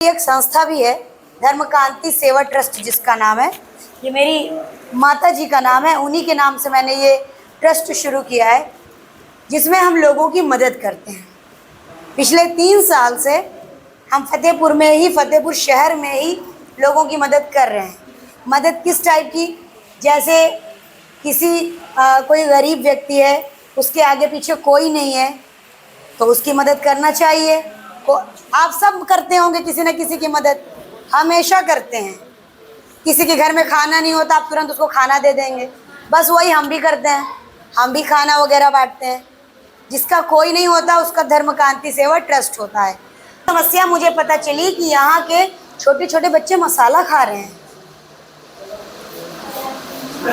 एक संस्था भी है धर्मकांति सेवा ट्रस्ट जिसका नाम है, ये मेरी माता जी का नाम है, उन्हीं के नाम से मैंने ये ट्रस्ट शुरू किया है जिसमें हम लोगों की मदद करते हैं। पिछले 3 साल से हम फतेहपुर शहर में ही लोगों की मदद कर रहे हैं। मदद किस टाइप की, जैसे कोई गरीब व्यक्ति है, उसके आगे पीछे कोई नहीं है तो उसकी मदद करना चाहिए। आप सब करते होंगे किसी न किसी की मदद, हमेशा करते हैं। किसी के घर में खाना नहीं होता, आप तुरंत उसको खाना दे देंगे, बस वही हम भी करते हैं। हम भी खाना वगैरह बांटते हैं। जिसका कोई नहीं होता उसका धर्मकांति सेवा ट्रस्ट होता है। समस्या मुझे पता चली कि यहाँ के छोटे छोटे बच्चे मसाला खा रहे हैं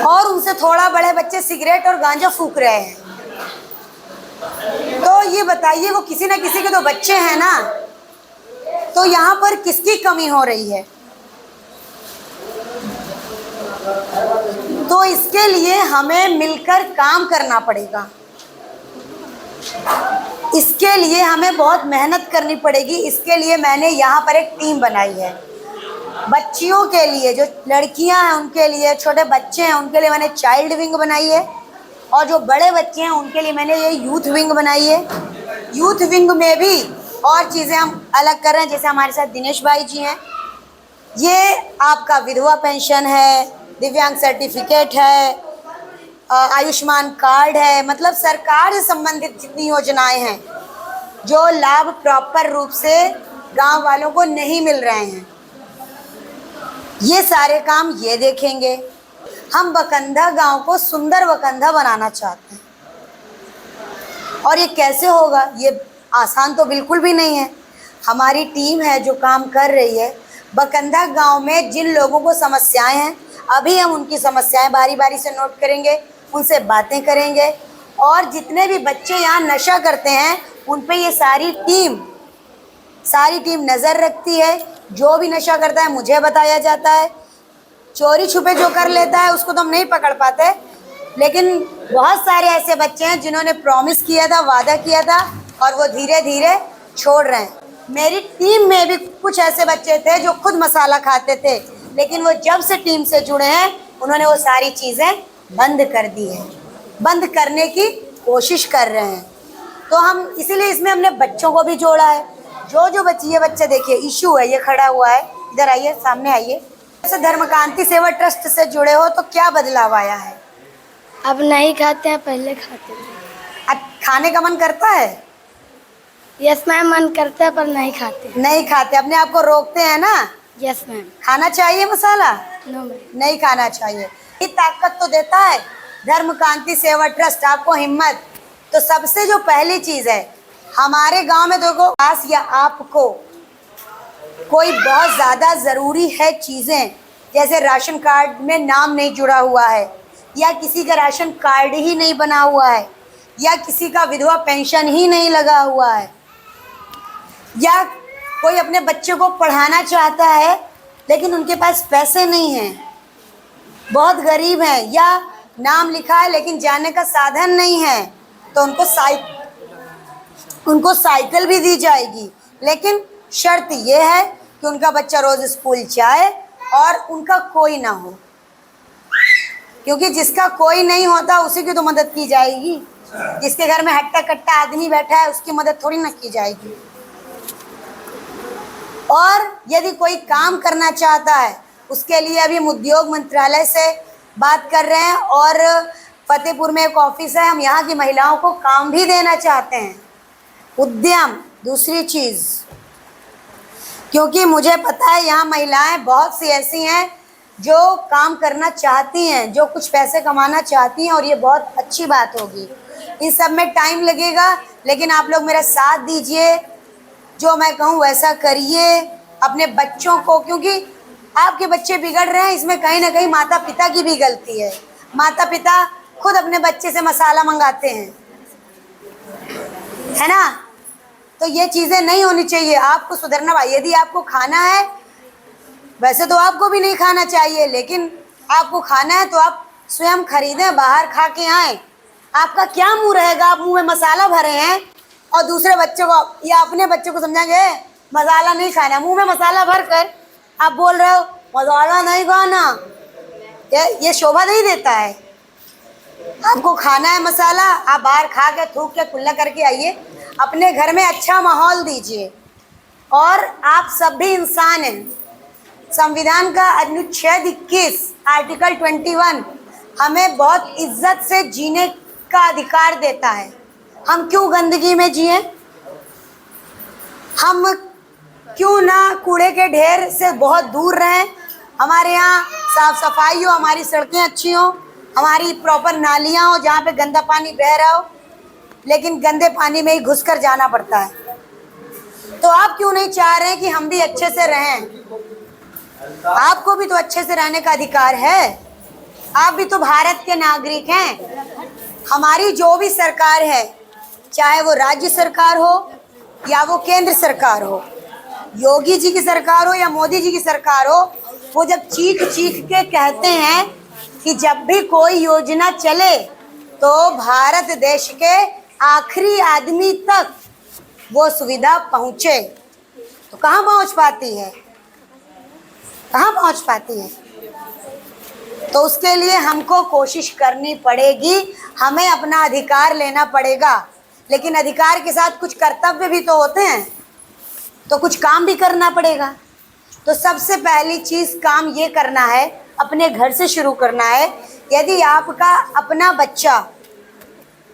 और उनसे थोड़ा बड़े बच्चे सिगरेट और गांजा फूंक रहे हैं। तो ये बताइए, वो किसी न किसी के तो बच्चे हैं ना, तो यहाँ पर किसकी कमी हो रही है? तो इसके लिए हमें मिलकर काम करना पड़ेगा। इसके लिए हमें बहुत मेहनत करनी पड़ेगी। इसके लिए मैंने यहाँ पर एक टीम बनाई है। बच्चियों के लिए, जो लड़कियाँ हैं उनके लिए, छोटे बच्चे हैं उनके लिए मैंने चाइल्ड विंग बनाई है, और जो बड़े बच्चे हैं उनके लिए मैंने ये यूथ विंग बनाई है। यूथ विंग में भी और चीज़ें हम अलग कर रहे हैं। जैसे हमारे साथ दिनेश भाई जी हैं, ये आपका विधवा पेंशन है, दिव्यांग सर्टिफिकेट है, आयुष्मान कार्ड है, मतलब सरकार से संबंधित जितनी योजनाएं हैं जो लाभ प्रॉपर रूप से गांव वालों को नहीं मिल रहे हैं, ये सारे काम ये देखेंगे। हम बकंधा गांव को सुंदर बकंधा बनाना चाहते हैं, और ये कैसे होगा? ये आसान तो बिल्कुल भी नहीं है। हमारी टीम है जो काम कर रही है। बकंधा गांव में जिन लोगों को समस्याएं हैं, अभी हम उनकी समस्याएं बारी बारी से नोट करेंगे, उनसे बातें करेंगे, और जितने भी बच्चे यहाँ नशा करते हैं उन पे ये सारी टीम नज़र रखती है। जो भी नशा करता है मुझे बताया जाता है। चोरी छुपे जो कर लेता है उसको तो हम नहीं पकड़ पाते, लेकिन बहुत सारे ऐसे बच्चे हैं जिन्होंने प्रॉमिस किया था, वादा किया था, और वो धीरे धीरे छोड़ रहे हैं। मेरी टीम में भी कुछ ऐसे बच्चे थे जो खुद मसाला खाते थे, लेकिन वो जब से टीम से जुड़े हैं उन्होंने वो सारी चीज़ें बंद कर दी है, बंद करने की कोशिश कर रहे हैं। तो हम इसीलिए इसमें हमने बच्चों को भी जोड़ा है। जो बच्चे देखिए, इशू है, ये खड़ा हुआ है, इधर आइए, सामने आइए। जैसे धर्मकांति सेवा ट्रस्ट से जुड़े हो तो क्या बदलाव आया है? अब नहीं खाते हैं, पहले खाते थे। अब खाने का मन करता है? यस मैम, मन करता है पर नहीं खाते। नहीं खाते, अपने आप को रोकते हैं ना? Yes ma'am. खाना चाहिए मसाला? No ma'am. नहीं खाना चाहिए। ये ताकत तो देता है धर्मकांति सेवा ट्रस्ट, आपको हिम्मत। तो सबसे जो पहली चीज़ है, हमारे गांव में देखो, खास या आपको कोई बहुत ज़्यादा ज़रूरी है चीज़ें, जैसे राशन कार्ड में नाम नहीं जुड़ा हुआ है, या किसी का राशन कार्ड ही नहीं बना हुआ है, या किसी का विधवा पेंशन ही नहीं लगा हुआ है, या कोई अपने बच्चे को पढ़ाना चाहता है लेकिन उनके पास पैसे नहीं हैं, बहुत गरीब हैं, या नाम लिखा है लेकिन जाने का साधन नहीं है, तो उनको साइकिल भी दी जाएगी। लेकिन शर्त ये है कि उनका बच्चा रोज़ स्कूल जाए और उनका कोई ना हो, क्योंकि जिसका कोई नहीं होता उसी की तो मदद की जाएगी। जिसके घर में हट्टा कट्टा आदमी बैठा है उसकी मदद थोड़ी ना की जाएगी। और यदि कोई काम करना चाहता है उसके लिए अभी हम उद्योग मंत्रालय से बात कर रहे हैं, और फतेहपुर में एक ऑफिस है, हम यहाँ की महिलाओं को काम भी देना चाहते हैं। उद्यम दूसरी चीज़, क्योंकि मुझे पता है यहाँ महिलाएं बहुत सी ऐसी हैं जो काम करना चाहती हैं, जो कुछ पैसे कमाना चाहती हैं, और ये बहुत अच्छी बात होगी। इन सब में टाइम लगेगा, लेकिन आप लोग मेरा साथ दीजिए, जो मैं कहूँ वैसा करिए अपने बच्चों को, क्योंकि आपके बच्चे बिगड़ रहे हैं, इसमें कहीं ना कहीं माता पिता की भी गलती है। माता पिता खुद अपने बच्चे से मसाला मंगाते हैं, है ना? तो ये चीज़ें नहीं होनी चाहिए। आपको सुधरना भाई, यदि आपको खाना है, वैसे तो आपको भी नहीं खाना चाहिए, लेकिन आपको खाना है तो आप स्वयं खरीदें, बाहर खा के आएँ। आपका क्या मुंह रहेगा? आप मुंह में मसाला भरे हैं और दूसरे बच्चों को या अपने बच्चों को समझाएंगे मसाला नहीं खाना, मुंह में मसाला भर कर आप बोल रहे हो मसाला नहीं खाना, ये शोभा नहीं देता है। आपको खाना है मसाला, आप बाहर खा के थूक के कुल्ला करके आइए, अपने घर में अच्छा माहौल दीजिए। और आप सब भी इंसान हैं। संविधान का अनुच्छेद 21 आर्टिकल 21 हमें बहुत इज्जत से जीने का अधिकार देता है। हम क्यों गंदगी में जिए? हम क्यों ना कूड़े के ढेर से बहुत दूर रहें? हमारे यहाँ साफ सफाई हो, हमारी सड़कें अच्छी हो, हमारी प्रॉपर नालियाँ हो जहाँ पे गंदा पानी बह रहा हो, लेकिन गंदे पानी में ही घुस कर जाना पड़ता है। तो आप क्यों नहीं चाह रहे हैं कि हम भी अच्छे से रहें? आपको भी तो अच्छे से रहने का अधिकार है। आप भी तो भारत के नागरिक हैं। हमारी जो भी सरकार है, चाहे वो राज्य सरकार हो या वो केंद्र सरकार हो, योगी जी की सरकार हो या मोदी जी की सरकार हो, वो जब चीख चीख के कहते हैं कि जब भी कोई योजना चले तो भारत देश के आखिरी आदमी तक वो सुविधा पहुंचे, तो कहाँ पहुंच पाती है? कहाँ पहुंच पाती है? तो उसके लिए हमको कोशिश करनी पड़ेगी, हमें अपना अधिकार लेना पड़ेगा। लेकिन अधिकार के साथ कुछ कर्तव्य भी तो होते हैं, तो कुछ काम भी करना पड़ेगा। तो सबसे पहली चीज़ काम ये करना है, अपने घर से शुरू करना है। यदि आपका अपना बच्चा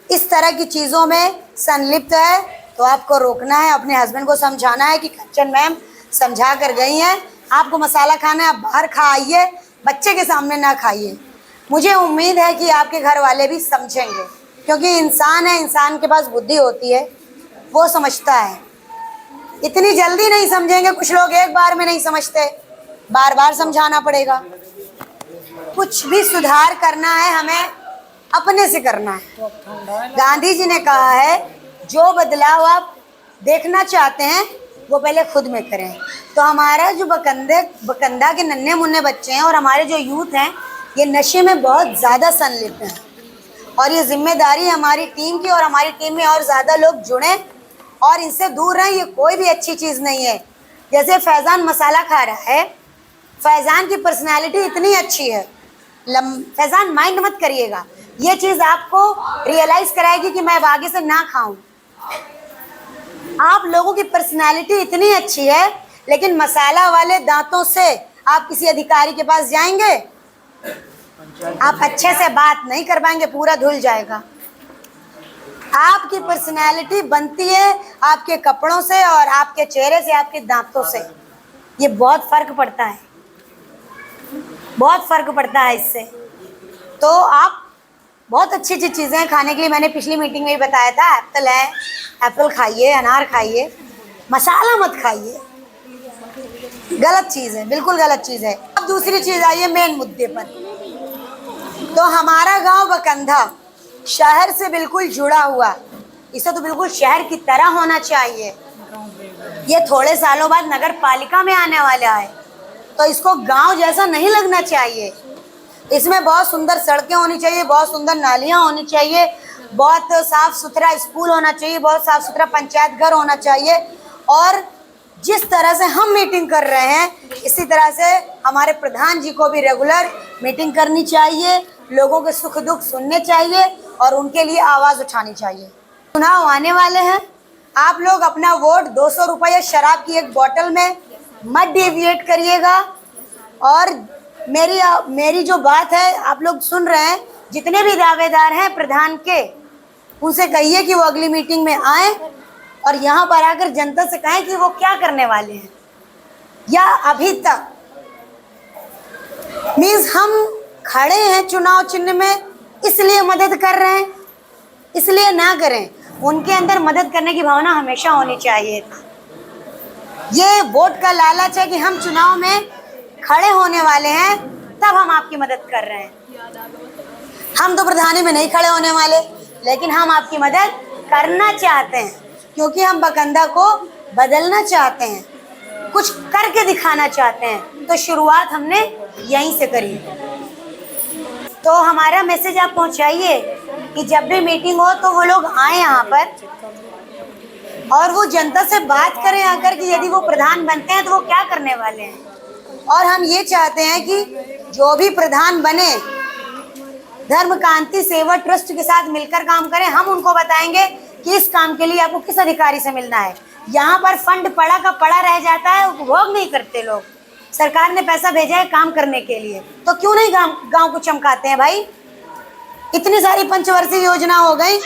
इस तरह की चीज़ों में संलिप्त है तो आपको रोकना है, अपने हस्बैंड को समझाना है कि कंचन मैम समझा कर गई हैं, आपको मसाला खाना है आप बाहर खा आइए, बच्चे के सामने ना खाइए। मुझे उम्मीद है कि आपके घर वाले भी समझेंगे, क्योंकि इंसान है, इंसान के पास बुद्धि होती है, वो समझता है। इतनी जल्दी नहीं समझेंगे, कुछ लोग एक बार में नहीं समझते, बार बार समझाना पड़ेगा। कुछ भी सुधार करना है हमें अपने से करना है। गांधी जी ने कहा है जो बदलाव आप देखना चाहते हैं वो पहले खुद में करें। तो हमारा जो बकंदा के नन्हे मुन्ने बच्चे हैं और हमारे जो यूथ हैं, ये नशे में बहुत ज़्यादा संलिप्त हैं, और ये जिम्मेदारी हमारी टीम की, और हमारी टीम में और ज़्यादा लोग जुड़ें और इनसे दूर रहें। ये कोई भी अच्छी चीज़ नहीं है। जैसे फैज़ान मसाला खा रहा है, फैज़ान की पर्सनैलिटी इतनी अच्छी है, फैज़ान माइंड मत करिएगा, ये चीज़ आपको रियलाइज़ कराएगी कि मैं अब आगे से ना खाऊं। आप लोगों की पर्सनैलिटी इतनी अच्छी है, लेकिन मसाला वाले दांतों से आप किसी अधिकारी के पास जाएंगे, आप अच्छे से बात नहीं कर पाएंगे, पूरा धुल जाएगा। आपकी पर्सनैलिटी बनती है आपके कपड़ों से और आपके चेहरे से, आपके दांतों से। ये बहुत फ़र्क पड़ता है, बहुत फ़र्क पड़ता है इससे। तो आप बहुत अच्छी अच्छी चीज़ें हैं खाने के लिए। मैंने पिछली मीटिंग में ही बताया था, एप्पल है, एप्पल खाइए, अनार खाइए, मसाला मत खाइए, गलत चीज़ है, बिल्कुल गलत चीज़ है। अब दूसरी चीज़ आइए मेन मुद्दे पर। तो हमारा गांव बकंधा शहर से बिल्कुल जुड़ा हुआ, इसे तो बिल्कुल शहर की तरह होना चाहिए। ये थोड़े सालों बाद नगर पालिका में आने वाला है, तो इसको गांव जैसा नहीं लगना चाहिए। इसमें बहुत सुंदर सड़कें होनी चाहिए, बहुत सुंदर नालियाँ होनी चाहिए, बहुत साफ़ सुथरा स्कूल होना चाहिए, बहुत साफ़ सुथरा पंचायत घर होना चाहिए। और जिस तरह से हम मीटिंग कर रहे हैं, इसी तरह से हमारे प्रधान जी को भी रेगुलर मीटिंग करनी चाहिए, लोगों के सुख दुख सुनने चाहिए और उनके लिए आवाज़ उठानी चाहिए। चुनाव आने वाले हैं, आप लोग अपना वोट 200 रुपये शराब की एक बोतल में मत डेविएट करिएगा। और मेरी जो बात है आप लोग सुन रहे हैं, जितने भी दावेदार हैं प्रधान के, उनसे कहिए कि वो अगली मीटिंग में आए और यहाँ पर आकर जनता से कहें कि वो क्या करने वाले हैं, या अभी तक मीन्स हम खड़े हैं चुनाव चिन्ह में इसलिए मदद कर रहे हैं, इसलिए ना करें। उनके अंदर मदद करने की भावना हमेशा होनी चाहिए। ये वोट का लालच है कि हम चुनाव में खड़े होने वाले हैं तब हम आपकी मदद कर रहे हैं। हम तो प्रधानी में नहीं खड़े होने वाले, लेकिन हम आपकी मदद करना चाहते हैं, क्योंकि हम बकंदा को बदलना चाहते हैं, कुछ करके दिखाना चाहते हैं। तो शुरुआत हमने यहीं से करी। तो हमारा मैसेज आप पहुंचाइए कि जब भी मीटिंग हो तो वो लोग आए यहाँ पर, और वो जनता से बात करें आकर कि यदि वो प्रधान बनते हैं तो वो क्या करने वाले हैं। और हम ये चाहते हैं कि जो भी प्रधान बने धर्म कांति सेवा ट्रस्ट के साथ मिलकर काम करें। हम उनको बताएंगे कि इस काम के लिए आपको किस अधिकारी से मिलना है। यहाँ पर फंड पड़ा का पड़ा रह जाता है, उपभोग नहीं करते लोग। सरकार ने पैसा भेजा है काम करने के लिए, तो क्यों नहीं गांव को चमकाते हैं भाई। इतनी सारी पंचवर्षीय योजना हो गई,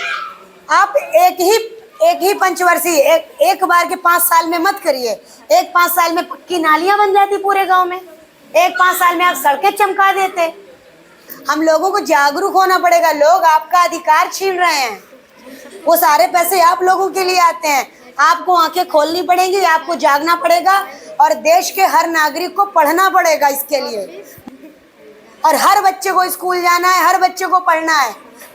आप एक ही पंचवर्षीय एक बार के 5 साल में मत करिए। 5 साल में पक्की नालियां बन जाती पूरे गांव में, 5 साल में आप सड़कें चमका देते। हम लोगों को जागरूक होना पड़ेगा। लोग आपका अधिकार छीन रहे हैं, वो सारे पैसे आप लोगों के लिए आते हैं। आपको आंखें खोलनी पड़ेंगी, आपको जागना पड़ेगा और देश के हर नागरिक को पढ़ना पड़ेगा इसके लिए। और हर बच्चे को स्कूल जाना है, हर बच्चे को पढ़ना है।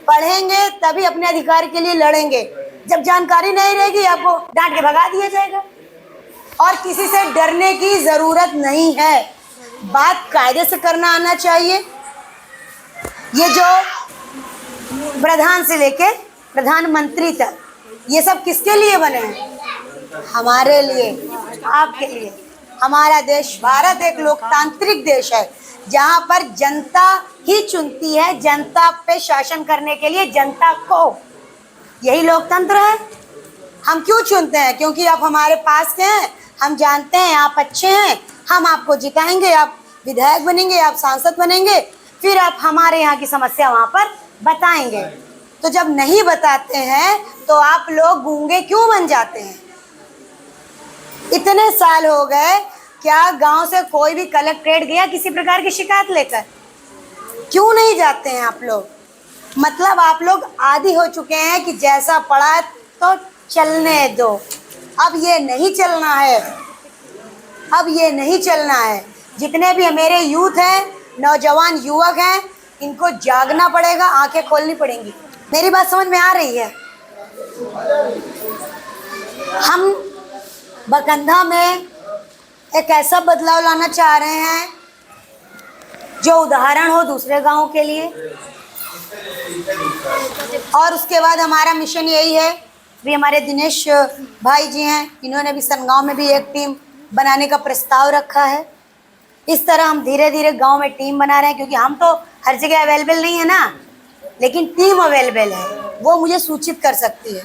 पढ़ेंगे तभी अपने अधिकार के लिए लड़ेंगे। जब जानकारी नहीं रहेगी आपको डांट के भगा दिया जाएगा। और किसी से डरने की जरूरत नहीं है, बात कायदे से करना आना चाहिए। ये जो प्रधान से लेके प्रधानमंत्री तक ये सब किसके लिए बने हैं? हमारे लिए, आपके लिए। हमारा देश भारत एक लोकतांत्रिक देश है जहाँ पर जनता ही चुनती है, जनता पे शासन करने के लिए जनता को। यही लोकतंत्र है। हम क्यों चुनते हैं? क्योंकि आप हमारे पास के हैं, हम जानते हैं आप अच्छे हैं, हम आपको जिताएंगे, आप विधायक बनेंगे, आप सांसद बनेंगे, फिर आप हमारे यहाँ की समस्या वहाँ पर बताएंगे। तो जब नहीं बताते हैं तो आप लोग गूंगे क्यों बन जाते हैं? इतने साल हो गए, क्या गांव से कोई भी कलेक्ट्रेट गया किसी प्रकार की शिकायत लेकर? क्यों नहीं जाते हैं आप लोग? मतलब आप लोग आदी हो चुके हैं कि जैसा पड़ा तो चलने दो। अब ये नहीं चलना है, अब ये नहीं चलना है। जितने भी मेरे यूथ हैं, नौजवान युवक हैं, इनको जागना पड़ेगा, आंखें खोलनी पड़ेंगी। मेरी बात समझ में आ रही है? हम बकंधा में एक ऐसा बदलाव लाना चाह रहे हैं जो उदाहरण हो दूसरे गांवों के लिए। और उसके बाद हमारा मिशन यही है, भी हमारे दिनेश भाई जी हैं, इन्होंने भी सनगांव में भी एक टीम बनाने का प्रस्ताव रखा है। इस तरह हम धीरे धीरे गांव में टीम बना रहे हैं, क्योंकि हम तो हर जगह अवेलेबल नहीं है ना, लेकिन टीम अवेलेबल है, वो मुझे सूचित कर सकती है।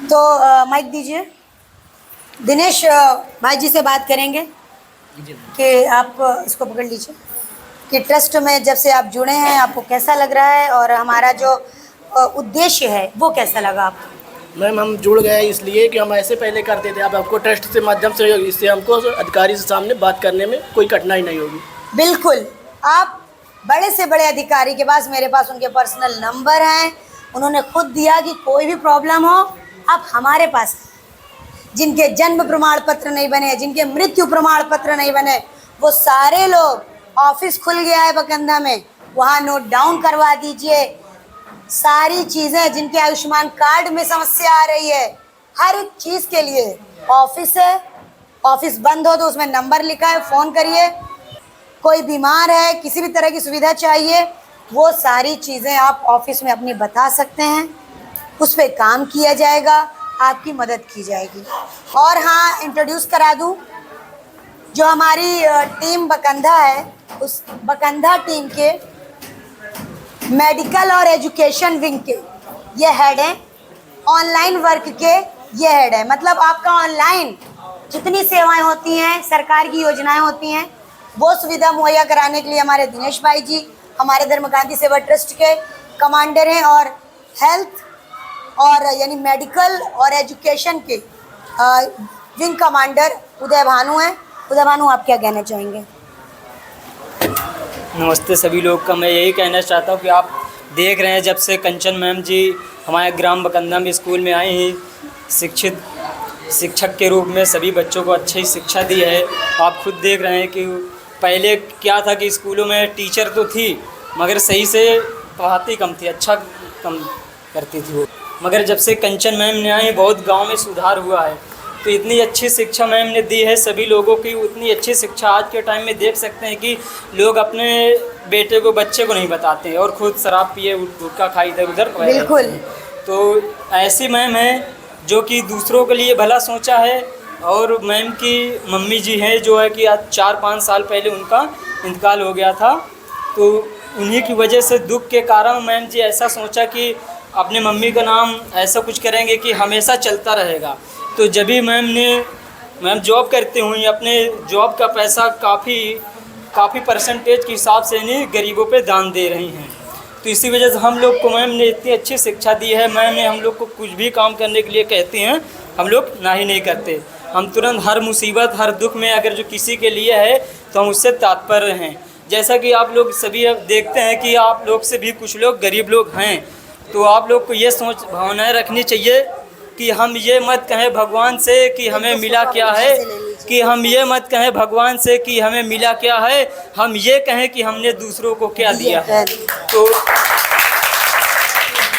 तो माइक दीजिए, दिनेश भाई जी से बात करेंगे कि आप इसको पकड़ लीजिए कि ट्रस्ट में जब से आप जुड़े हैं आपको कैसा लग रहा है और हमारा जो उद्देश्य है वो कैसा लगा आपको? मैम, हम जुड़ गए इसलिए कि हम ऐसे पहले करते थे, अब आपको ट्रस्ट के माध्यम से इससे हमको अधिकारी से सामने बात करने में कोई कठिनाई नहीं होगी। बिल्कुल, आप बड़े से बड़े अधिकारी के पास, मेरे पास उनके पर्सनल नंबर हैं, उन्होंने खुद दिया कि कोई भी प्रॉब्लम हो आप हमारे पास। जिनके जन्म प्रमाण पत्र नहीं बने, जिनके मृत्यु प्रमाण पत्र नहीं बने, वो सारे लोग, ऑफिस खुल गया है बकंधा में, वहाँ नोट डाउन करवा दीजिए। सारी चीज़ें, जिनके आयुष्मान कार्ड में समस्या आ रही है, हर एक चीज़ के लिए ऑफिस है। ऑफिस बंद हो तो उसमें नंबर लिखा है, फ़ोन करिए। कोई बीमार है, किसी भी तरह की सुविधा चाहिए, वो सारी चीज़ें आप ऑफिस में अपनी बता सकते हैं, उस पर काम किया जाएगा, आपकी मदद की जाएगी। और हाँ, इंट्रोड्यूस करा दूँ, जो हमारी टीम बकंधा है, उस बकंधा टीम के मेडिकल और एजुकेशन विंग के ये हेड हैं, ऑनलाइन वर्क के ये हेड है। मतलब आपका ऑनलाइन जितनी सेवाएं होती हैं, सरकार की योजनाएं होती हैं, वो सुविधा मुहैया कराने के लिए हमारे दिनेश भाई जी हमारे धर्म कांति सेवा ट्रस्ट के कमांडर हैं। और हेल्थ और यानी मेडिकल और एजुकेशन के विंग कमांडर उदय भानु हैं। उदय भानु, आप क्या कहना चाहेंगे? नमस्ते सभी लोग का। मैं यही कहना चाहता हूँ कि आप देख रहे हैं, जब से कंचन मैम जी हमारे ग्राम बकंधा में स्कूल में आई हैं, शिक्षक के रूप में सभी बच्चों को अच्छी शिक्षा दी है। आप खुद देख रहे हैं कि पहले क्या था कि स्कूलों में टीचर तो थी मगर सही से पढ़ाती कम थी, अच्छा कम करती थी वो। मगर जब से कंचन मैम ने आई, बहुत गांव में सुधार हुआ है। तो इतनी अच्छी शिक्षा मैम ने दी है सभी लोगों की, उतनी अच्छी शिक्षा आज के टाइम में देख सकते हैं कि लोग अपने बेटे को, बच्चे को नहीं बताते और खुद शराब पिए, गुटखा खाई, इधर उधर। बिल्कुल। तो ऐसी मैम है जो कि दूसरों के लिए भला सोचा है। और मैम की मम्मी जी हैं जो है कि आज 4-5 साल पहले उनका इंतकाल हो गया था, तो उन्हीं की वजह से दुख के कारण मैम जी ऐसा सोचा कि अपने मम्मी का नाम ऐसा कुछ करेंगे कि हमेशा चलता रहेगा। तो जब भी मैम जॉब करते हुए अपने जॉब का पैसा काफ़ी परसेंटेज के हिसाब से नहीं गरीबों पे दान दे रही हैं। तो इसी वजह से हम लोग को मैम ने इतनी अच्छी शिक्षा दी है। मैम ने हम लोग को कुछ भी काम करने के लिए कहती हैं, हम लोग ना ही नहीं करते। हम तुरंत हर मुसीबत हर दुख में अगर जो किसी के लिए है तो हम उससे तात्पर्य हैं। जैसा कि आप लोग सभी अब देखते हैं कि आप लोग से भी कुछ लोग गरीब लोग हैं, तो आप लोग को ये सोच भावनाएं रखनी चाहिए कि हम ये मत कहें भगवान से कि हमें मिला क्या है, कि हम ये मत कहें भगवान से कि हमें मिला क्या है, हम ये कहें कि हमने दूसरों को क्या दिया है। तो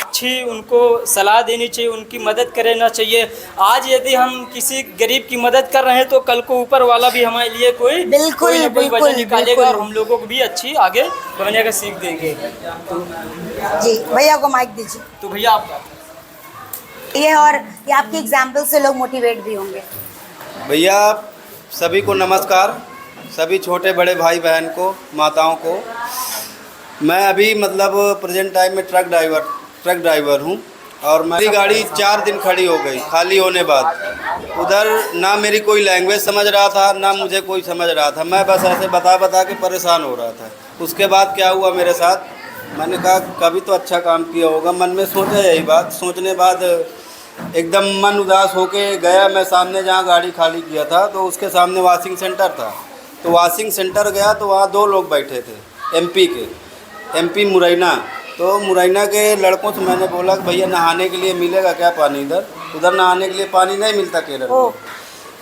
अच्छी उनको सलाह देनी चाहिए, उनकी मदद करना चाहिए। आज यदि हम किसी गरीब की मदद कर रहे हैं तो कल को ऊपर वाला भी हमारे लिए कोई ना कोई वजह निकालेगा और हम लोगों को भी अच्छी आगे बढ़ने का सीख देंगे। जी भैया को माइक दीजिए। तो भैया आप ये और ये आपके एग्जाम्पल से लोग मोटिवेट भी होंगे। भैया सभी को नमस्कार, सभी छोटे बड़े भाई बहन को, माताओं को। मैं अभी मतलब प्रेजेंट टाइम में ट्रक ड्राइवर हूँ और मेरी गाड़ी 4 दिन खड़ी हो गई खाली होने बाद। उधर ना मेरी कोई लैंग्वेज समझ रहा था ना मुझे कोई समझ रहा था, मैं बस ऐसे बता के परेशान हो रहा था। उसके बाद क्या हुआ मेरे साथ, मैंने कहा कभी तो अच्छा काम किया होगा, मन में सोचा यही बात। सोचने बाद एकदम मन उदास होके गया मैं सामने जहाँ गाड़ी खाली किया था, तो उसके सामने वॉशिंग सेंटर था। तो वॉशिंग सेंटर गया तो वहाँ 2 लोग बैठे थे एमपी मुरैना। तो मुरैना के लड़कों से मैंने बोला कि भैया नहाने के लिए मिलेगा क्या पानी इधर? उधर नहाने के लिए पानी नहीं मिलता केरल में।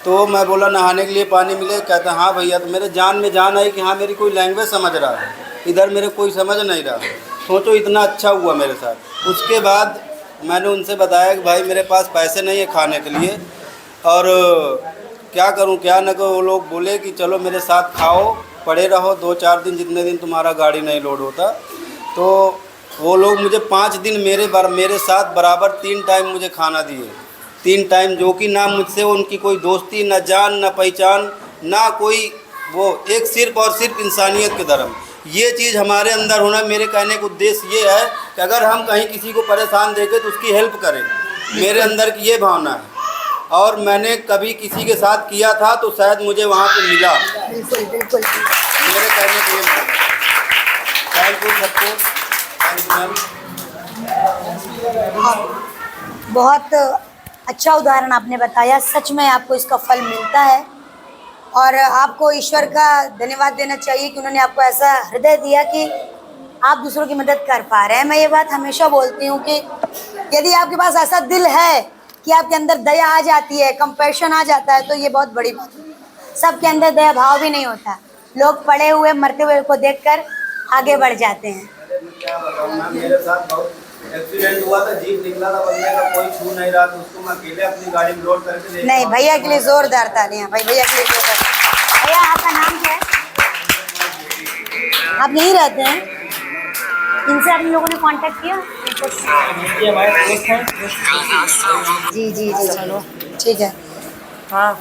तो मैं बोला नहाने के लिए पानी मिलेगा? कहता हाँ भैया। तो मेरे जान में जान आई कि हाँ मेरी कोई लैंग्वेज समझ रहा है, इधर मेरे कोई समझ नहीं रहा। सोचो इतना अच्छा हुआ मेरे साथ। उसके बाद मैंने उनसे बताया कि भाई मेरे पास पैसे नहीं है खाने के लिए और क्या करूं क्या न करूं। वो लोग बोले कि चलो मेरे साथ खाओ, पड़े रहो 2-4 दिन, जितने दिन तुम्हारा गाड़ी नहीं लोड होता। तो वो लोग मुझे 5 दिन मेरे साथ बराबर 3 टाइम मुझे खाना दिए, 3 टाइम, जो कि ना मुझसे उनकी कोई दोस्ती, ना जान, ना पहचान, ना कोई वो, एक सिर्फ और सिर्फ इंसानियत के धर्म। ये चीज़ हमारे अंदर होना। मेरे कहने का उद्देश्य ये है कि अगर हम कहीं किसी को परेशान देखें तो उसकी हेल्प करें। मेरे अंदर की ये भावना है और मैंने कभी किसी के साथ किया था तो शायद मुझे वहाँ पे मिला। बिल्कुल बिल्कुल मेरे कहने के लिए थैंक यू सबको। बहुत अच्छा उदाहरण आपने बताया। सच में आपको इसका फल मिलता है और आपको ईश्वर का धन्यवाद देना चाहिए कि उन्होंने आपको ऐसा हृदय दिया कि आप दूसरों की मदद कर पा रहे हैं। मैं ये बात हमेशा बोलती हूँ कि यदि आपके पास ऐसा दिल है कि आपके अंदर दया आ जाती है, कंपैशन आ जाता है, तो ये बहुत बड़ी बात है। सबके अंदर दया भाव भी नहीं होता। लोग पड़े हुए मरते हुए को देखकर आगे बढ़ जाते हैं। क्या बताऊँ मैम, मेरे साथ बहुत एक्सीडेंट हुआ था, जीप निकला था बंदे का, कोई छू नहीं रहा था उसको, मैं अकेले अपनी गाड़ी में लोड करके ले। नहीं, भैया के लिए जोरदार तालियां। भाई भैया के लिए जोरदार। भैया आपका नाम क्या है? आप यहीं रहते हैं? इनसे आप लोगों ने कांटेक्ट किया? ये हमारे दोस्त हैं। जी जी जी, चलो ठीक है। हाँ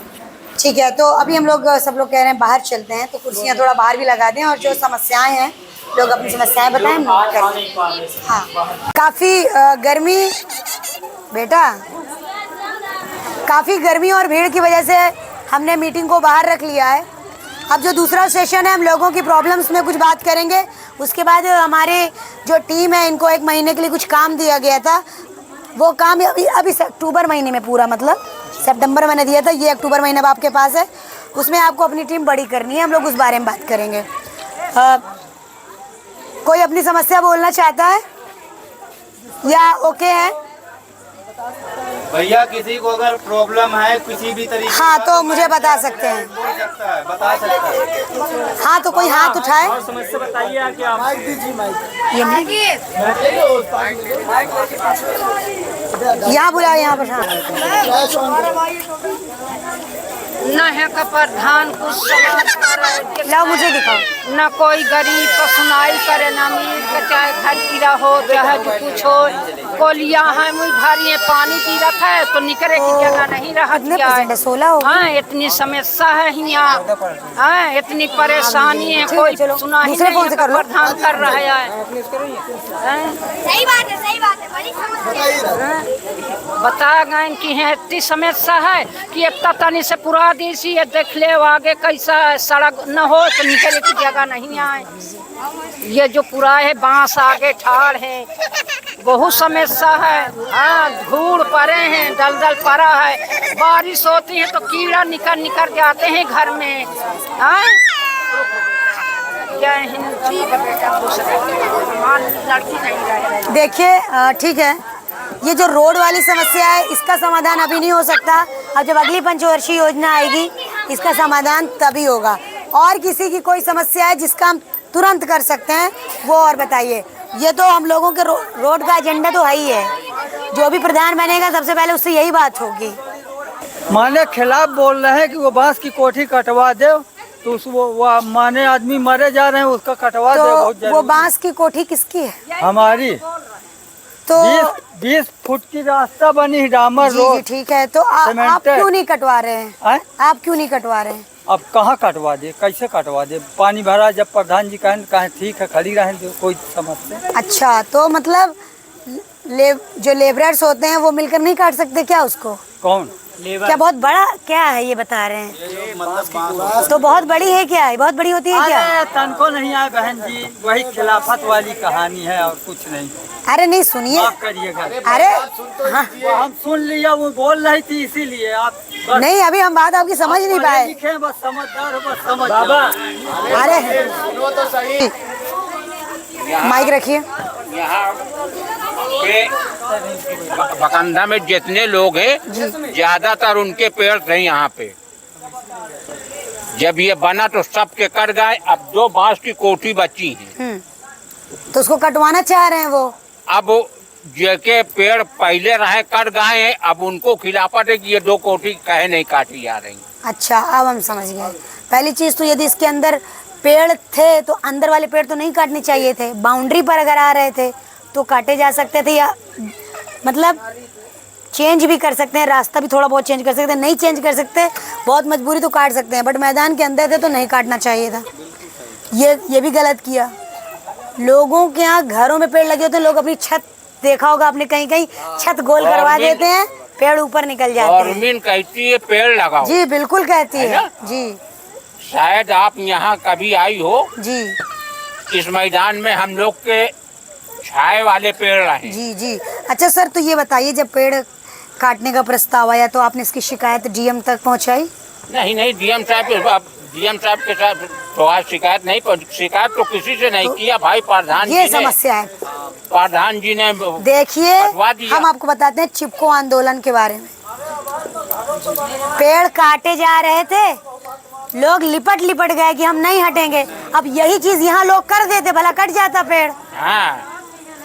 ठीक है। तो अभी हम लोग सब लोग कह रहे हैं बाहर चलते हैं, तो कुर्सियाँ थोड़ा बाहर भी लगा दें और जो समस्याएं हैं लोग अपनी समस्याएं बताएं, नोट करें। हाँ, काफ़ी गर्मी बेटा, काफ़ी गर्मी और भीड़ की वजह से हमने मीटिंग को बाहर रख लिया है। अब जो दूसरा सेशन है हम लोगों की प्रॉब्लम्स में कुछ बात करेंगे। उसके बाद हमारे जो टीम है इनको 1 महीने के लिए कुछ काम दिया गया था। वो काम अभी अक्टूबर महीने में पूरा, मतलब सितंबर मैंने दिया था, ये अक्टूबर महीने अब आपके पास है। उसमें आपको अपनी टीम बड़ी करनी है, हम लोग उस बारे में बात करेंगे। कोई अपनी समस्या बोलना चाहता है या ओके है? भैया किसी को अगर प्रॉब्लम है किसी भी तरीके, हाँ तो मुझे बता सकते हैं। बता सकता है। हाँ तो कोई हाथ उठाए। और समस्या बताइए आके आप। यहाँ बुलाओ, यहाँ पर। हाँ न है का प्रधान कुछ समाज करे, लाओ मुझे दिखाओ। न कोई गरीब को सुनाई करे, न अमीर के चाहे घर गिरा हो चाहे जो कुछ हो। कोलिया है मुई भारी है, पानी पी रहा है तो निकले की जगह नहीं रहा। कितने परसेंट है? 16 हो। हाँ, इतनी समस्या है यहाँ, हाँ, इतनी परेशानी है, कोई सुना ही दूसरे फोन से नहीं, कर लो। प्रधान कर रहा है। सही बात है, बड़ी समस्या है। बता गए कि है इतनी समस्या है कि एक तनी से पूरा देसी है, देख ले आगे कैसा है, सड़क न हो तो निकलने की जगह नहीं आए। ये जो पूरा है बांस आगे ठाड़ है, बहुत समस्या है। हाँ, धूल पड़े हैं, दलदल पड़ा है, बारिश होती है तो कीड़ा निकल जाते हैं घर में। हाँ, जय हिंद। ठीक है बेटा, लड़की नहीं रहे। देखिए ठीक है, ये जो रोड वाली समस्या है इसका समाधान अभी नहीं हो सकता। अब जब अगली पंचवर्षीय योजना आएगी इसका समाधान तभी होगा। और किसी की कोई समस्या है जिसका हम तुरंत कर सकते हैं वो और बताइए। ये तो हम लोगों के रोड का एजेंडा तो है ही है, जो भी प्रधान बनेगा सबसे पहले उससे यही बात होगी। माने खिलाफ बोल रहे हैं कि वो बांस की कोठी कटवा दे, तो उस वो माने आदमी मरे जा रहे हैं, उसका कटवा दे बहुत तो जरूरी। वो बांस की कोठी किसकी है? हमारी तो 20 फुट की रास्ता बनी है, डामर जी रोड। ठीक है, तो आप क्यों नहीं कटवा रहे हैं? आप क्यों नहीं कटवा रहे हैं? अब कहाँ कटवा दे, कैसे कटवा दे? पानी भरा, जब प्रधान जी कहें ठीक है खड़ी रहें दो, कोई समस्या। अच्छा, तो मतलब जो लेबरर्स होते हैं वो मिलकर नहीं काट सकते क्या उसको? कौन क्या बहुत बड़ा क्या है ये बता रहे हैं? तो बहुत बड़ी है क्या? बहुत बड़ी होती है क्या? अरे तनको नहीं आए बहन जी, वही खिलाफत वाली कहानी है और कुछ नहीं। अरे नहीं, सुनिए। माफ करिएगा। अरे हाँ, हम सुन लिया, वो बोल रही थी इसीलिए आप नहीं, अभी हम बात आपकी समझ नहीं पाए। बस समझदार हो, बस समझ बाबा। अरे माइक रखिए। यहाँ पे बकंदा में जितने लोग हैं ज्यादातर उनके पेड़ थे यहाँ पे। जब ये बना तो सब के कट गए, अब 2 बांस की कोठी बची है। तो उसको कटवाना चाह रहे हैं वो। अब जेके पेड़ पहले रहे कट गए हैं, अब उनको खिलाफत है कि ये 2 कोठी कहे नहीं काटी जा रही। अच्छा, अब हम समझ गए। पहली चीज तो यदि इसके अंदर पेड़ थे तो अंदर वाले पेड़ तो नहीं काटने चाहिए थे। बाउंड्री पर अगर आ रहे थे तो काटे जा सकते थे, या मतलब चेंज भी कर सकते हैं, रास्ता भी थोड़ा बहुत चेंज कर सकते हैं। नहीं चेंज कर सकते, बहुत मजबूरी तो काट सकते हैं, बट मैदान के अंदर थे तो नहीं काटना चाहिए था। ये भी गलत किया। लोगों के यहाँ घरों में पेड़ लगे होते हैं, लोग अपनी छत देखा होगा आपने, कहीं कहीं छत गोल करवा देते हैं, पेड़ ऊपर निकल जाते हैं। गवर्नमेंट कहती है पेड़ लगाओ। जी बिल्कुल कहती है जी। शायद आप यहाँ कभी आई हो जी। इस मैदान में हम लोग के छाए वाले पेड़ रहे। जी जी। अच्छा सर, तो ये बताइए, जब पेड़ काटने का प्रस्ताव आया तो आपने इसकी शिकायत डीएम तक पहुंचाई? नहीं, डीएम साहब के साथ तो आज शिकायत नहीं, शिकायत तो किसी से नहीं किया भाई। प्रधान ये समस्या है। प्रधान जी ने देखिए, हम आपको बताते हैं चिपको आंदोलन के बारे में। पेड़ काटे जा रहे थे, लोग लिपट गए कि हम नहीं हटेंगे। अब यही चीज यहाँ लोग कर देते, भला कट जाता पेड़। हाँ,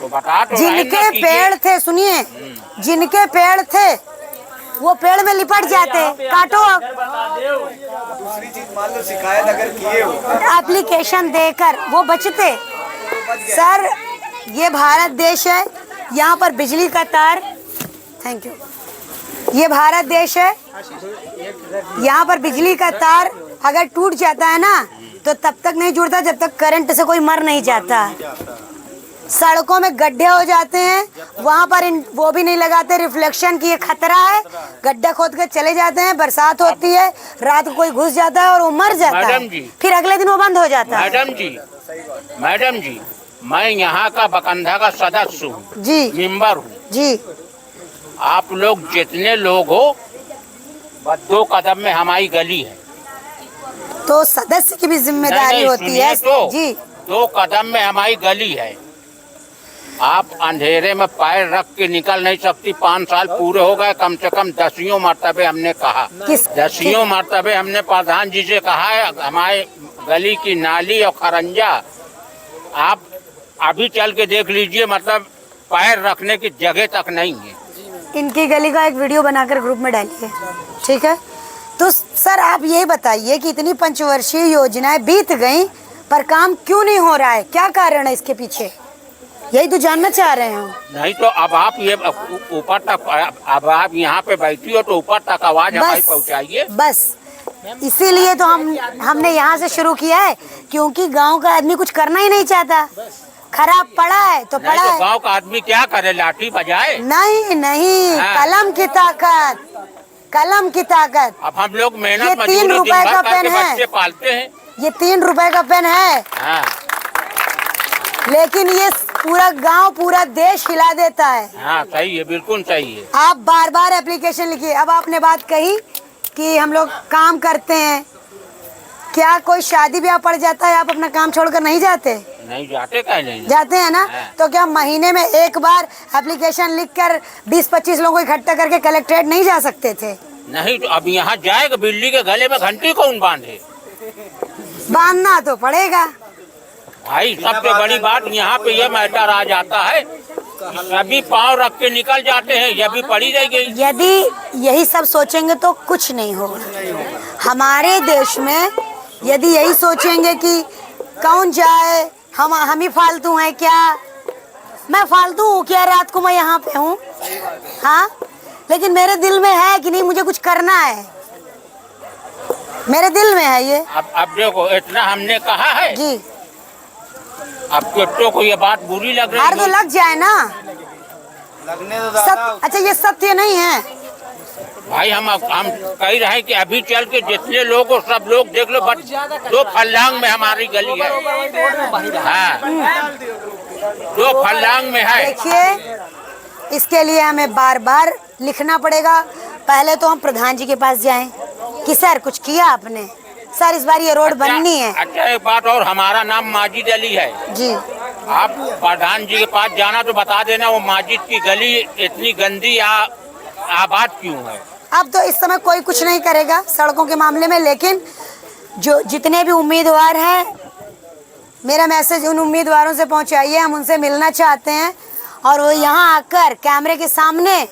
तो बता तो जिनके पेड़ थे, सुनिए, जिनके पेड़ थे वो पेड़ में लिपट जाते। काटो। अब दूसरी चीज मान लो शिकायत अगर किए हो, एप्लीकेशन देकर वो बचते। सर, ये भारत देश है, यहाँ पर बिजली का तार, थैंक यू, ये भारत देश है, यहाँ पर बिजली का तार अगर टूट जाता है ना तो तब तक नहीं जुड़ता जब तक करंट से कोई मर नहीं जाता। सड़कों में गड्ढे हो जाते हैं, वहाँ पर वो भी नहीं लगाते रिफ्लेक्शन की, ये खतरा है। गड्ढा खोद कर चले जाते हैं, बरसात होती है, रात को कोई घुस जाता है और वो मर जाता है, फिर अगले दिन वो बंद हो जाता है। मैडम जी, मैं यहाँ का बकंदा का सदस्य हूँ जी, मेंबर हूँ जी। आप लोग जितने लोग हो, 2 कदम में हमारी गली है। तो सदस्य की भी जिम्मेदारी होती है तो जी। 2 कदम में हमारी गली है। आप अंधेरे में पैर रख के निकल नहीं सकती। 5 साल पूरे हो गए, कम से कम 10 मरतबे हमने कहा, 10 मरतबे हमने प्रधान जी से कहा है हमारे गली की नाली और खरंजा आप अभी चल के देख लीजिए, मतलब पैर रखने की जगह तक नहीं है। इनकी गली का एक वीडियो बनाकर ग्रुप में डालिए, ठीक है? तो सर आप ये बताइए कि इतनी पंचवर्षीय योजनाएं बीत गई पर काम क्यों नहीं हो रहा है, क्या कारण है इसके पीछे, यही तो जानना चाह रहे हैं। नहीं तो अब आप ये ऊपर तक, अब आप यहाँ पे बैठी हो तो ऊपर तक आवाज हमारी पहुँचाइए। बस इसीलिए तो हमने यहाँ से शुरू किया है, क्योंकि गांव का आदमी कुछ करना ही नहीं चाहता, खराब पड़ा है तो पड़ा है। गांव का आदमी क्या करे, लाठी बजाए? नहीं नहीं, कलम की ताकत, कलम की ताकत। अब हम लोग मेहनत ये 3 रुपए का पेन है, बच्चे पालते हैं। ये 3 रुपए का पेन है, हाँ। लेकिन ये पूरा गांव पूरा देश हिला देता है। हाँ सही है, बिल्कुल सही है। आप बार बार एप्लीकेशन लिखिए। अब आपने बात कही कि हम लोग काम करते हैं, क्या कोई शादी ब्याह पड़ जाता है आप अपना काम छोड़कर नहीं जाते? नहीं जाते, क्या नहीं जाते हैं ना। तो क्या महीने में एक बार एप्लीकेशन लिखकर 20-25 लोगों को इकट्ठा करके कलेक्ट्रेट नहीं जा सकते थे? नहीं तो अब यहाँ जाएगा, बिल्ली के गले में घंटी कौन बांधे? बांधना तो पड़ेगा भाई। सबसे बड़ी बात यहाँ पे ये मैटर आ जाता है, सभी पाँव रख के निकल जाते हैं, ये भी पड़ी रह गई। यदि यही सब सोचेंगे तो कुछ नहीं होगा। हमारे देश में यदि यही सोचेंगे कि कौन जाए, हम ही फालतू हैं क्या, मैं फालतू हूँ क्या, रात को मैं यहाँ पे हूँ, हाँ, लेकिन मेरे दिल में है कि नहीं मुझे कुछ करना है, मेरे दिल में है ये। अब देखो, इतना हमने कहा है जी, अब किट्टो को ये बात बुरी लग रही है। तो लग जाए ना, लगने तो दादा। अच्छा ये सत्य नहीं है भाई। हम कह रहे हैं कि अभी चल के जितने लोग हो सब लोग देख लो, बस 2 फल्लांग में हमारी गली है। हाँ, 2 फल्लांग में है। देखिए, इसके लिए हमें बार बार लिखना पड़ेगा। पहले तो हम प्रधान जी के पास जाएं कि सर कुछ किया आपने, सर इस बार ये रोड बननी है। अच्छा एक बात और, हमारा नाम माजिद अली है जी। आप प्रधान जी के पास जाना तो बता देना वो माजिद की गली इतनी गंदी आबाद क्यों है। अब तो इस समय कोई कुछ नहीं करेगा सड़कों के मामले में, लेकिन जो जितने भी उम्मीदवार हैं, मेरा मैसेज उन उम्मीदवारों से पहुंचाइए, हम उनसे मिलना चाहते हैं और वो यहाँ आकर कैमरे के सामने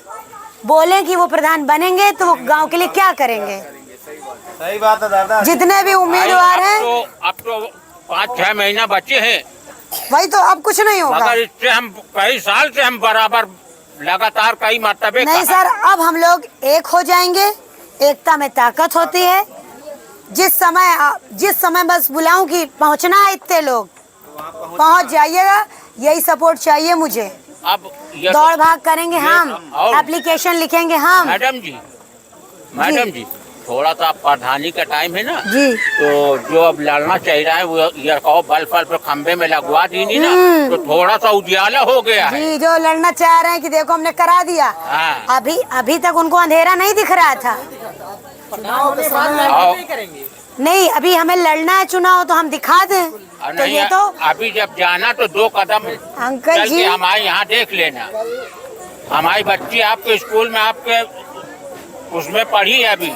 बोलें कि वो प्रधान बनेंगे तो वो गांव के लिए क्या करेंगे। सही बात है दादा। जितने भी उम्मीदवार हैं, अब तो 5-6 महीना बचे हैं, वही तो, अब कुछ नहीं होगा। मगर इससे हम कई साल से हम बराबर लगातार कई मरतबे नहीं सर, अब हम लोग एक हो जाएंगे, एकता में ताकत होती है। जिस समय बस बुलाऊं कि पहुंचना है, इतने लोग पहुंच जाइएगा, यही सपोर्ट चाहिए मुझे। अब दौड़ भाग करेंगे हम, एप्लीकेशन लिखेंगे हम। मैडम जी थोड़ा सा प्रधानी का टाइम है ना जी, तो जो अब लड़ना चाहिए है वो ये कहो बल्ब खंबे में लगवा दी नहीं ना, तो थोड़ा सा उजियाला हो गया है। जी, जो लड़ना चाह रहे हैं कि देखो हमने करा दिया। हाँ। अभी तक उनको अंधेरा नहीं दिख रहा था। नहीं, अभी हमें लड़ना है चुनाव, तो हम दिखा दें। तो ये तो अभी जब जाना तो 2 कदम अंकल जी, हमारे यहाँ देख लेना। हमारी बच्ची आपके स्कूल में आपके उसमें पढ़ी है अभी।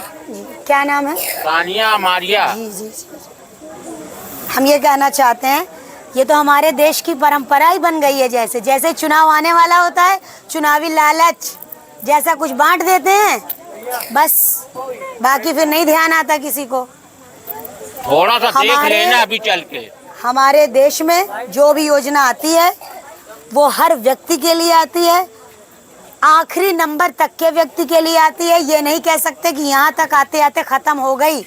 क्या नाम है? सानिया मारिया। जी जी जी। हम ये कहना चाहते हैं, ये तो हमारे देश की परंपरा ही बन गई है। जैसे जैसे चुनाव आने वाला होता है, चुनावी लालच जैसा कुछ बांट देते हैं, बस बाकी फिर नहीं ध्यान आता किसी को। थोड़ा सा देख लेना अभी चल के। हमारे देश में जो भी योजना आती है वो हर व्यक्ति के लिए आती है, आखिरी नंबर तक के व्यक्ति के लिए आती है। ये नहीं कह सकते कि यहाँ तक आते आते ख़त्म हो गई।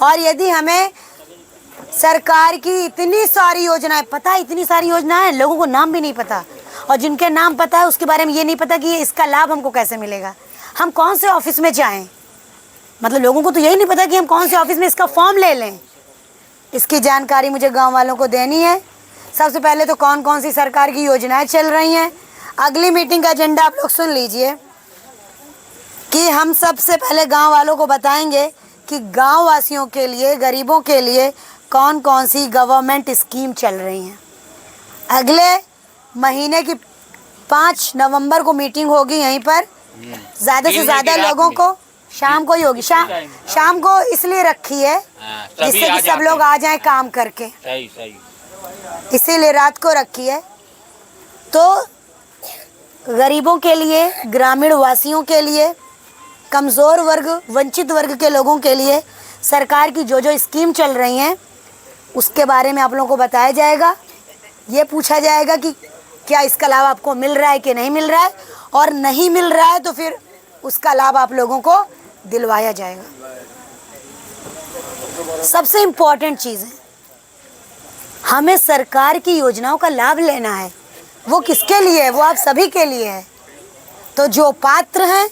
और यदि हमें सरकार की इतनी सारी योजनाएं पता है, इतनी सारी योजनाएं लोगों को नाम भी नहीं पता, और जिनके नाम पता है उसके बारे में ये नहीं पता कि इसका लाभ हमको कैसे मिलेगा, हम कौन से ऑफिस में जाएं। मतलब लोगों को तो यही नहीं पता कि हम कौन से ऑफिस में इसका फॉर्म ले लें। इसकी जानकारी मुझे गाँव वालों को देनी है। सबसे पहले तो कौन कौन सी सरकार की योजनाएं चल रही हैं। अगली मीटिंग का एजेंडा आप लोग सुन लीजिए कि हम सबसे पहले गांव वालों को बताएंगे कि गांव वासियों के लिए, गरीबों के लिए कौन कौन सी गवर्नमेंट स्कीम चल रही हैं। अगले महीने की 5 नवंबर को मीटिंग होगी यहीं पर। ज़्यादा से ज़्यादा लोगों को शाम को ही होगी। शाम को इसलिए रखी है जिससे कि सब लोग आ जाएं काम करके। सही। इसीलिए रात को रखी है। तो गरीबों के लिए, ग्रामीण वासियों के लिए कमज़ोर वर्ग, वंचित वर्ग के लोगों के लिए सरकार की जो जो स्कीम चल रही हैं उसके बारे में आप लोगों को बताया जाएगा। ये पूछा जाएगा कि क्या इसका लाभ आपको मिल रहा है कि नहीं मिल रहा है, और नहीं मिल रहा है तो फिर उसका लाभ आप लोगों को दिलवाया जाएगा। सबसे इम्पॉर्टेंट चीज़ है, हमें सरकार की योजनाओं का लाभ लेना है। वो किसके लिए है? वो आप सभी के लिए है। तो जो पात्र हैं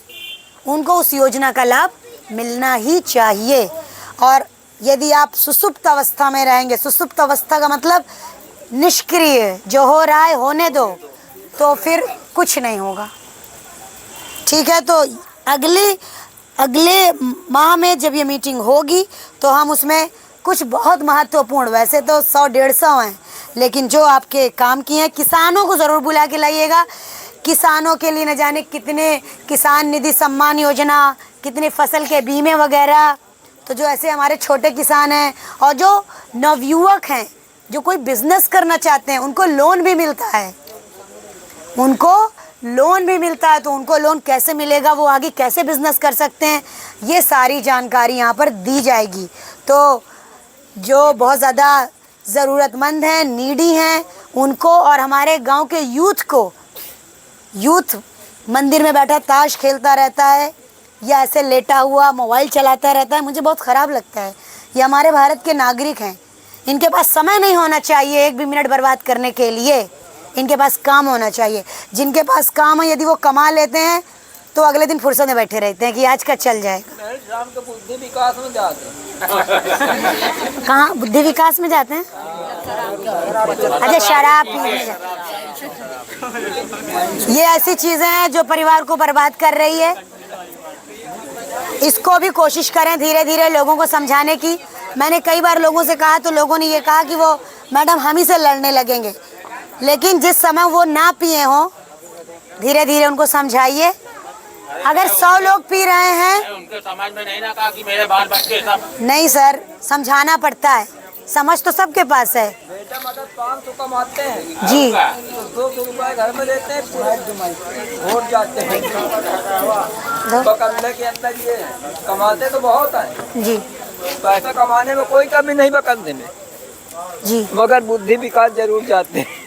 उनको उस योजना का लाभ मिलना ही चाहिए। और यदि आप सुसुप्त अवस्था में रहेंगे, सुसुप्त अवस्था का मतलब निष्क्रिय, जो हो रहा है होने दो, तो फिर कुछ नहीं होगा। ठीक है, तो अगले माह में जब ये मीटिंग होगी तो हम उसमें कुछ बहुत महत्वपूर्ण, वैसे तो 100-150 हैं, लेकिन जो आपके काम की हैं, किसानों को ज़रूर बुला के लाइएगा। किसानों के लिए न जाने कितने किसान निधि सम्मान योजना, कितने फसल के बीमे वगैरह। तो जो ऐसे हमारे छोटे किसान हैं और जो नवयुवक हैं, जो कोई बिज़नेस करना चाहते हैं, उनको लोन भी मिलता है। उनको लोन भी मिलता है, तो उनको लोन कैसे मिलेगा, वो आगे कैसे बिज़नेस कर सकते हैं, ये सारी जानकारी यहाँ पर दी जाएगी। तो जो बहुत ज़्यादा ज़रूरतमंद हैं, नीडी हैं, उनको, और हमारे गांव के यूथ को, यूथ मंदिर में बैठा ताश खेलता रहता है या ऐसे लेटा हुआ मोबाइल चलाता रहता है, मुझे बहुत ख़राब लगता है। ये हमारे भारत के नागरिक हैं, इनके पास समय नहीं होना चाहिए एक भी मिनट बर्बाद करने के लिए। इनके पास काम होना चाहिए। जिनके पास काम है, यदि वो कमा लेते हैं तो अगले दिन फुर्सत में बैठे रहते हैं कि आज का चल जाएगा। शाम को बुद्धि विकास में जाते हैं। कहाँ बुद्धि विकास में जाते हैं? अच्छा, शराब पीने जाते हैं। ये ऐसी चीज़ें हैं जो परिवार को बर्बाद कर रही है। इसको भी कोशिश करें धीरे धीरे लोगों को समझाने की। मैंने कई बार लोगों से कहा तो लोगों ने ये कहा कि वो मैडम हम ही से लड़ने लगेंगे, लेकिन जिस समय वो ना पिए हों, धीरे धीरे उनको समझाइए। अगर 100 लोग पी रहे हैं, उनके समझ में नहीं ना कहा कि मेरे बाल बच्चे सब। नहीं सर, समझाना पड़ता है। समझ तो सबके पास है। बेटा मदद 500 कमाते हैं जी, 200 रुपए घर में देते हैं, वोट जाते हैं बकंदे के अंदर। ये कमाते तो बहुत है जी, पैसा कमाने में कोई कमी नहीं बकंदे में जी। मगर बुद्धि विकास जरूर जाते हैं।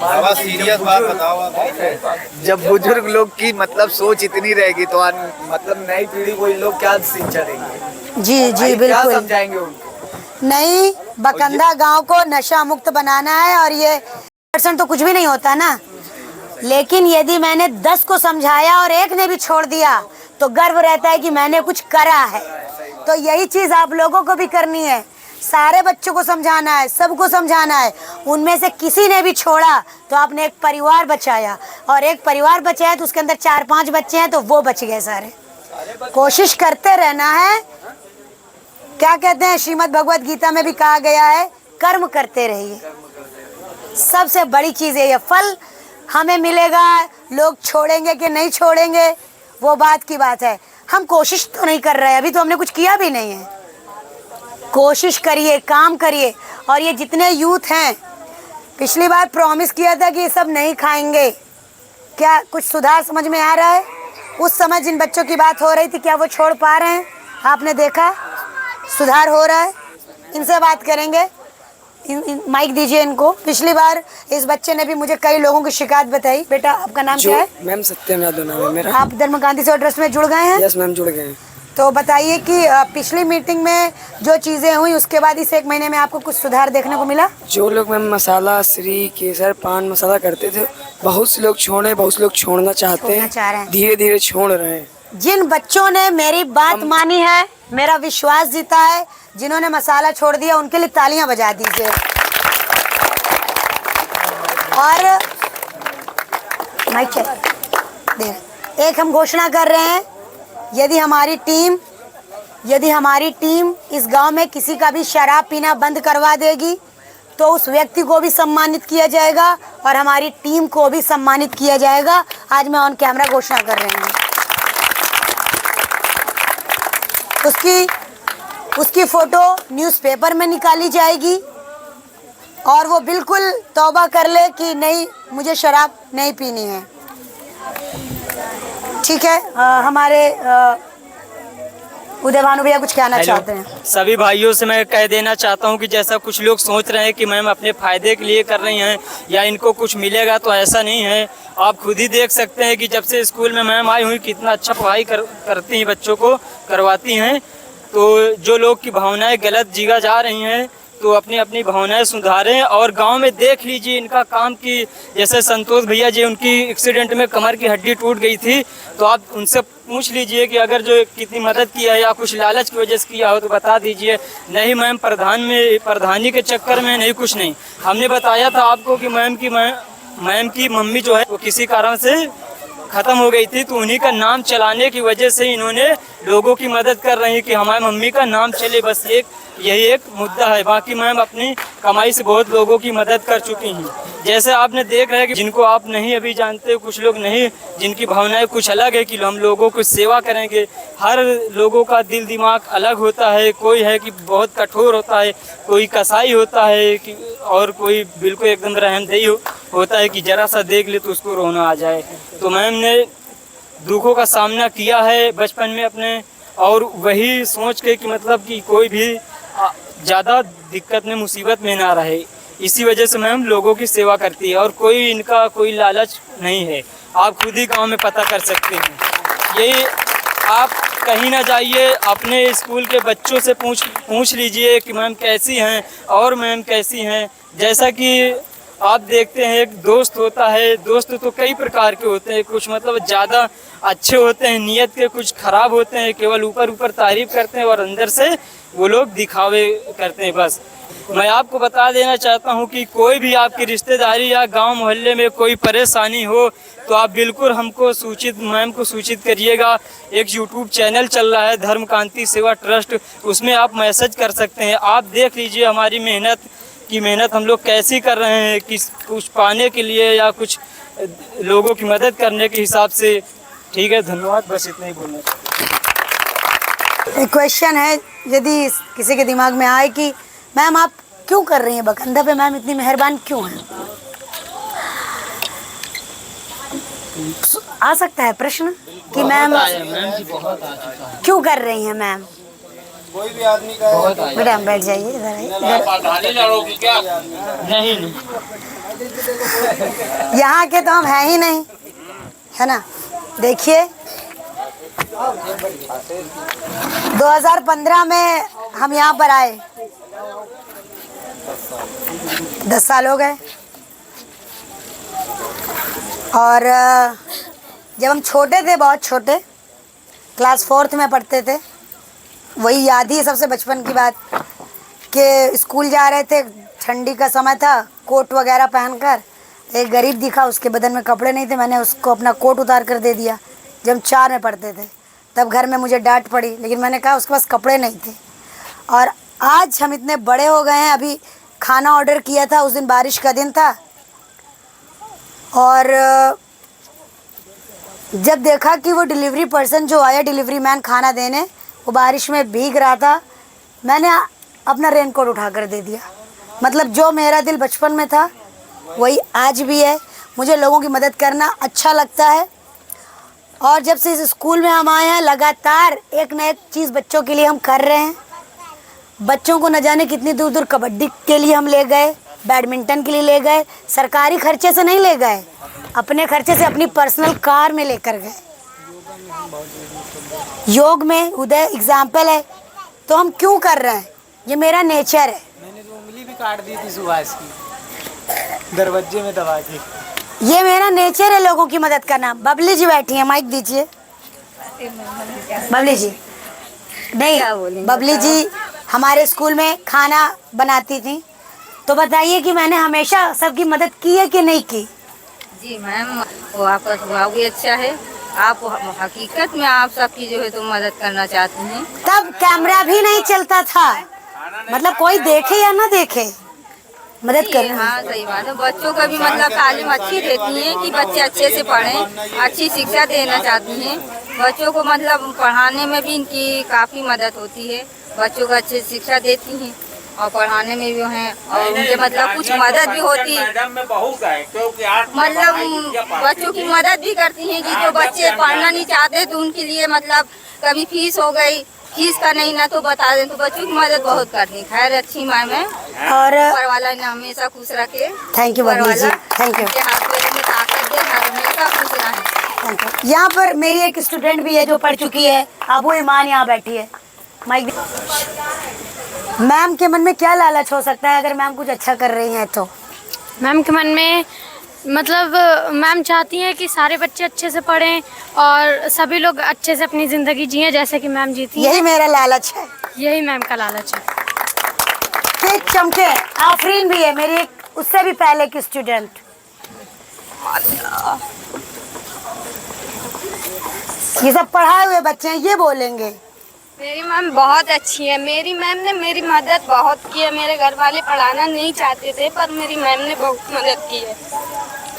बाबा सीरियस बात बताओ आप। जब बुजुर्ग लोग की मतलब सोच इतनी रहेगी तो मतलब नई पीढ़ी को इन लोग क्या शिक्षा देंगे? जी जी, क्या बिल्कुल समझाएंगे उनको? नहीं। बकंदा गांव को नशा मुक्त बनाना है, और ये % तो कुछ भी नहीं होता ना, लेकिन यदि मैंने 10 को समझाया और एक ने भी छोड़ दिया तो गर्व रहता है कि मैंने कुछ करा है। तो यही चीज़ आप लोगों को भी करनी है। सारे बच्चों को समझाना है, सबको समझाना है। उनमें से किसी ने भी छोड़ा तो आपने एक परिवार बचाया, और एक परिवार बचाया तो उसके अंदर 4-5 बच्चे हैं तो वो बच गए सारे। कोशिश करते रहना है। क्या कहते हैं, श्रीमद् भगवत गीता में भी कहा गया है, कर्म करते रहिए। सबसे बड़ी चीज़ है ये। फल हमें मिलेगा, लोग छोड़ेंगे कि नहीं छोड़ेंगे वो बात की बात है। हम कोशिश तो नहीं कर रहे, अभी तो हमने कुछ किया भी नहीं है। कोशिश करिए, काम करिए। और ये जितने यूथ हैं, पिछली बार प्रॉमिस किया था कि ये सब नहीं खाएंगे, क्या कुछ सुधार समझ में आ रहा है? उस समय जिन बच्चों की बात हो रही थी, क्या वो छोड़ पा रहे हैं? आपने देखा सुधार हो रहा है? इनसे बात करेंगे। माइक दीजिए इनको। पिछली बार इस बच्चे ने भी मुझे कई लोगों की शिकायत बताई। बेटा आपका नाम क्या है? मैम सत्यम यादव नाम है मेरा। आप धर्म गांधी सेवा ट्रस्ट में जुड़ गए हैं? यस मैम, जुड़ गए हैं। तो बताइए कि पिछली मीटिंग में जो चीज़ें हुई उसके बाद इस 1 महीने में आपको कुछ सुधार देखने को मिला? जो लोग मैम मसाला, श्री, केसर, पान मसाला करते थे, बहुत से लोग छोड़े, बहुत से लोग छोड़ना चाहते हैं, धीरे धीरे छोड़ रहे हैं। जिन बच्चों ने मेरी बात मानी है, मेरा विश्वास जीता है, जिन्होंने मसाला छोड़ दिया, उनके लिए तालियां बजा दीजिए। और माइक चेक। एक हम घोषणा कर रहे हैं, यदि हमारी टीम इस गांव में किसी का भी शराब पीना बंद करवा देगी तो उस व्यक्ति को भी सम्मानित किया जाएगा और हमारी टीम को भी सम्मानित किया जाएगा। आज मैं ऑन कैमरा घोषणा कर रही हूँ। उसकी फोटो न्यूज़पेपर में निकाली जाएगी और वो बिल्कुल तौबा कर ले कि नहीं, मुझे शराब नहीं पीनी है। ठीक है, हमारे उदय भानु भैया कुछ कहना चाहते हैं। सभी भाइयों से मैं कह देना चाहता हूं कि जैसा कुछ लोग सोच रहे हैं कि मैम अपने फ़ायदे के लिए कर रही हैं या इनको कुछ मिलेगा, तो ऐसा नहीं है। आप खुद ही देख सकते हैं कि जब से स्कूल में मैम आई हुई कितना अच्छा पढ़ाई करती हैं, बच्चों को करवाती हैं। तो जो लोग की भावनाएं गलत जीगा जा रही हैं तो अपनी अपनी भावनाएं सुधारें। और गांव में देख लीजिए इनका काम कि जैसे संतोष भैया जी, उनकी एक्सीडेंट में कमर की हड्डी टूट गई थी, तो आप उनसे पूछ लीजिए कि अगर जो कितनी मदद किया है या कुछ लालच की वजह से किया हो तो बता दीजिए। नहीं मैम, प्रधानी के चक्कर में नहीं, कुछ नहीं। हमने बताया था आपको कि मैम की मम्मी जो है वो किसी कारण से ख़त्म हो गई थी, तो उन्हीं का नाम चलाने की वजह से इन्होंने लोगों की मदद कर रही है कि हमारी मम्मी का नाम चले, बस यही एक मुद्दा है। बाकी मैम अपनी कमाई से बहुत लोगों की मदद कर चुकी हैं। जैसे आपने देख रहे हैं कि जिनको आप नहीं अभी जानते, कुछ लोग नहीं, जिनकी भावनाएं कुछ अलग है कि हम लोगों को सेवा करेंगे। हर लोगों का दिल दिमाग अलग होता है। कोई है कि बहुत कठोर होता है, कोई कसाई होता है कि और कोई बिल्कुल एकदम रहमदिल होता है कि ज़रा सा देख ले तो उसको रोना आ जाए। तो मैम ने दुखों का सामना किया है बचपन में अपने, और वही सोच के कि मतलब कि कोई भी ज़्यादा दिक्कत में मुसीबत में ना रहे, इसी वजह से मैम लोगों की सेवा करती है। और कोई इनका कोई लालच नहीं है, आप खुद ही गांव में पता कर सकते हैं। यही आप कहीं ना जाइए, अपने स्कूल के बच्चों से पूछ लीजिए कि मैम कैसी हैं और मैम कैसी हैं। जैसा कि आप देखते हैं एक दोस्त होता है, दोस्त तो कई प्रकार के होते हैं, कुछ मतलब ज़्यादा अच्छे होते हैं नीयत के, कुछ ख़राब होते हैं, केवल ऊपर ऊपर तारीफ़ करते हैं और अंदर से वो लोग दिखावे करते हैं बस। मैं आपको बता देना चाहता हूं कि कोई भी आपकी रिश्तेदारी या गांव मोहल्ले में कोई परेशानी हो तो आप बिल्कुल हमको मैम को सूचित करिएगा। एक यूट्यूब चैनल चल रहा है धर्म कांति सेवा ट्रस्ट, उसमें आप मैसेज कर सकते हैं। आप देख लीजिए हमारी मेहनत हम लोग कैसी कर रहे हैं, कुछ पाने के लिए या कुछ लोगों की मदद करने के हिसाब से। ठीक है, धन्यवाद, बस इतना ही बोलना चाहिए। एक क्वेश्चन है, यदि किसी के दिमाग में आए कि मैम आप क्यों कर रही हैं बकंदा पे, मैम इतनी मेहरबान क्यों हैं, आ सकता है प्रश्न कि मैम क्यों कर रही हैं मैम। कोई भी आदमी का बेटा हम बैठ जाइए इधर। नहीं, यहाँ के तो हम हैं ही नहीं, है ना। देखिए 2015 में हम यहाँ पर आए, 10 साल हो गए। और जब हम छोटे थे, बहुत छोटे, क्लास 4th में पढ़ते थे, वही याद ही सबसे बचपन की बात कि स्कूल जा रहे थे, ठंडी का समय था, कोट वगैरह पहनकर एक गरीब दिखा, उसके बदन में कपड़े नहीं थे, मैंने उसको अपना कोट उतार कर दे दिया। जब हम 4 में पढ़ते थे तब घर में मुझे डांट पड़ी, लेकिन मैंने कहा उसके पास कपड़े नहीं थे। और आज हम इतने बड़े हो गए हैं। अभी खाना ऑर्डर किया था, उस दिन बारिश का दिन था, और जब देखा कि वो डिलीवरी पर्सन जो आया, डिलीवरी मैन खाना देने, वो बारिश में भीग रहा था, मैंने अपना रेनकोट उठा कर दे दिया। मतलब जो मेरा दिल बचपन में था वही आज भी है। मुझे लोगों की मदद करना अच्छा लगता है, और जब से इस स्कूल में हम आए हैं लगातार एक न एक चीज़ बच्चों के लिए हम कर रहे हैं। बच्चों को न जाने कितनी दूर दूर कबड्डी के लिए हम ले गए, बैडमिंटन के लिए ले गए, सरकारी खर्चे से नहीं ले गए, अपने खर्चे से अपनी पर्सनल कार में लेकर गए। योग में उदय एग्जाम्पल है, तो हम क्यों कर रहे हैं, ये मेरा नेचर है। मैंने तो उंगली भी काट दी थी सुभाष की, दरवाजे में दबा दी। ये मेरा नेचर है लोगों की मदद करना। बबली जी बैठी है, माइक दीजिए। बबली जी नहीं, बबली जी हमारे स्कूल में खाना बनाती थी, तो बताइए कि मैंने हमेशा सबकी मदद की है कि नहीं की। जी मैम, वो आपका स्वभाव भी अच्छा है, आप हकीकत में आप सबकी जो है तो मदद करना चाहती हैं। तब कैमरा भी नहीं चलता था, मतलब कोई देखे या ना देखे, मदद करना। हाँ सही बात है। बच्चों का भी मतलब तालीम अच्छी देती हैं कि बच्चे अच्छे से पढ़ें, अच्छी शिक्षा देना चाहती हैं। बच्चों को मतलब पढ़ाने में भी इनकी काफ़ी मदद होती है, बच्चों को अच्छी शिक्षा देती हैं। और पढ़ाने में भी हैं और उनके मतलब कुछ मदद भी होती है, मतलब बच्चों की मदद भी करती हैं कि जो बच्चे पढ़ना नहीं चाहते तो उनके लिए मतलब कभी फीस हो गई, फीस का नहीं ना तो बता दें, तो बच्चों की मदद बहुत करती हैं। खैर अच्छी मैम है और ऊपर वाला इन्हें हमेशा खुश रखे। Thank you Babli ji, thank you. उनके हाथ पैर में ताकत दे, हमेशा खुश रहें। यहाँ पर मेरी एक स्टूडेंट भी है जो पढ़ चुकी है, अबू ईमान यहाँ बैठी है। माइक मैम के मन में क्या लालच हो सकता है अगर मैम कुछ अच्छा कर रही हैं तो? मैम के मन में मतलब मैम चाहती हैं कि सारे बच्चे अच्छे से पढ़ें और सभी लोग अच्छे से अपनी ज़िंदगी जिएं जैसे कि मैम जीती हैं। यही मेरा लालच है, यही मैम का लालच है। तेज चमके। आफरीन भी है मेरी एक उससे भी पहले की स्टूडेंट। ये सब पढ़ाए हुए बच्चे हैं, ये बोलेंगे। मेरी मैम बहुत अच्छी है। मेरी मैम ने मेरी मदद बहुत की है। मेरे घर वाले पढ़ाना नहीं चाहते थे पर मेरी मैम ने बहुत मदद की है,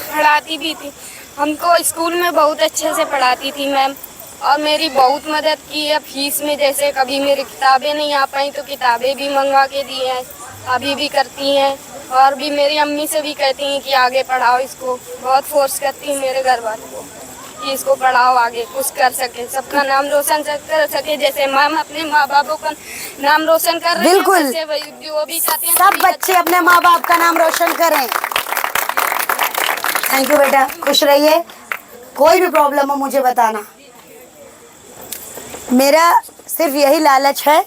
पढ़ाती भी थी हमको, स्कूल में बहुत अच्छे से पढ़ाती थी मैम और मेरी बहुत मदद की है फीस में। जैसे कभी मेरी किताबें नहीं आ पाई तो किताबें भी मंगवा के दी हैं, अभी भी करती हैं। और भी मेरी अम्मी से भी कहती हैं कि आगे पढ़ाओ इसको, बहुत फोर्स करती हैं मेरे घर वालों को कि इसको पढ़ाओ, आगे कुछ कर सके, सबका नाम रोशन कर सके। जैसे मैम अपने माँ बापों का नाम रोशन कर रहे हैं, बिल्कुल वो भी चाहते हैं सब बच्चे अपने माँ बाप का नाम रोशन करें। थैंक यू बेटा, खुश रहिए। कोई भी प्रॉब्लम हो मुझे बताना। मेरा सिर्फ यही लालच है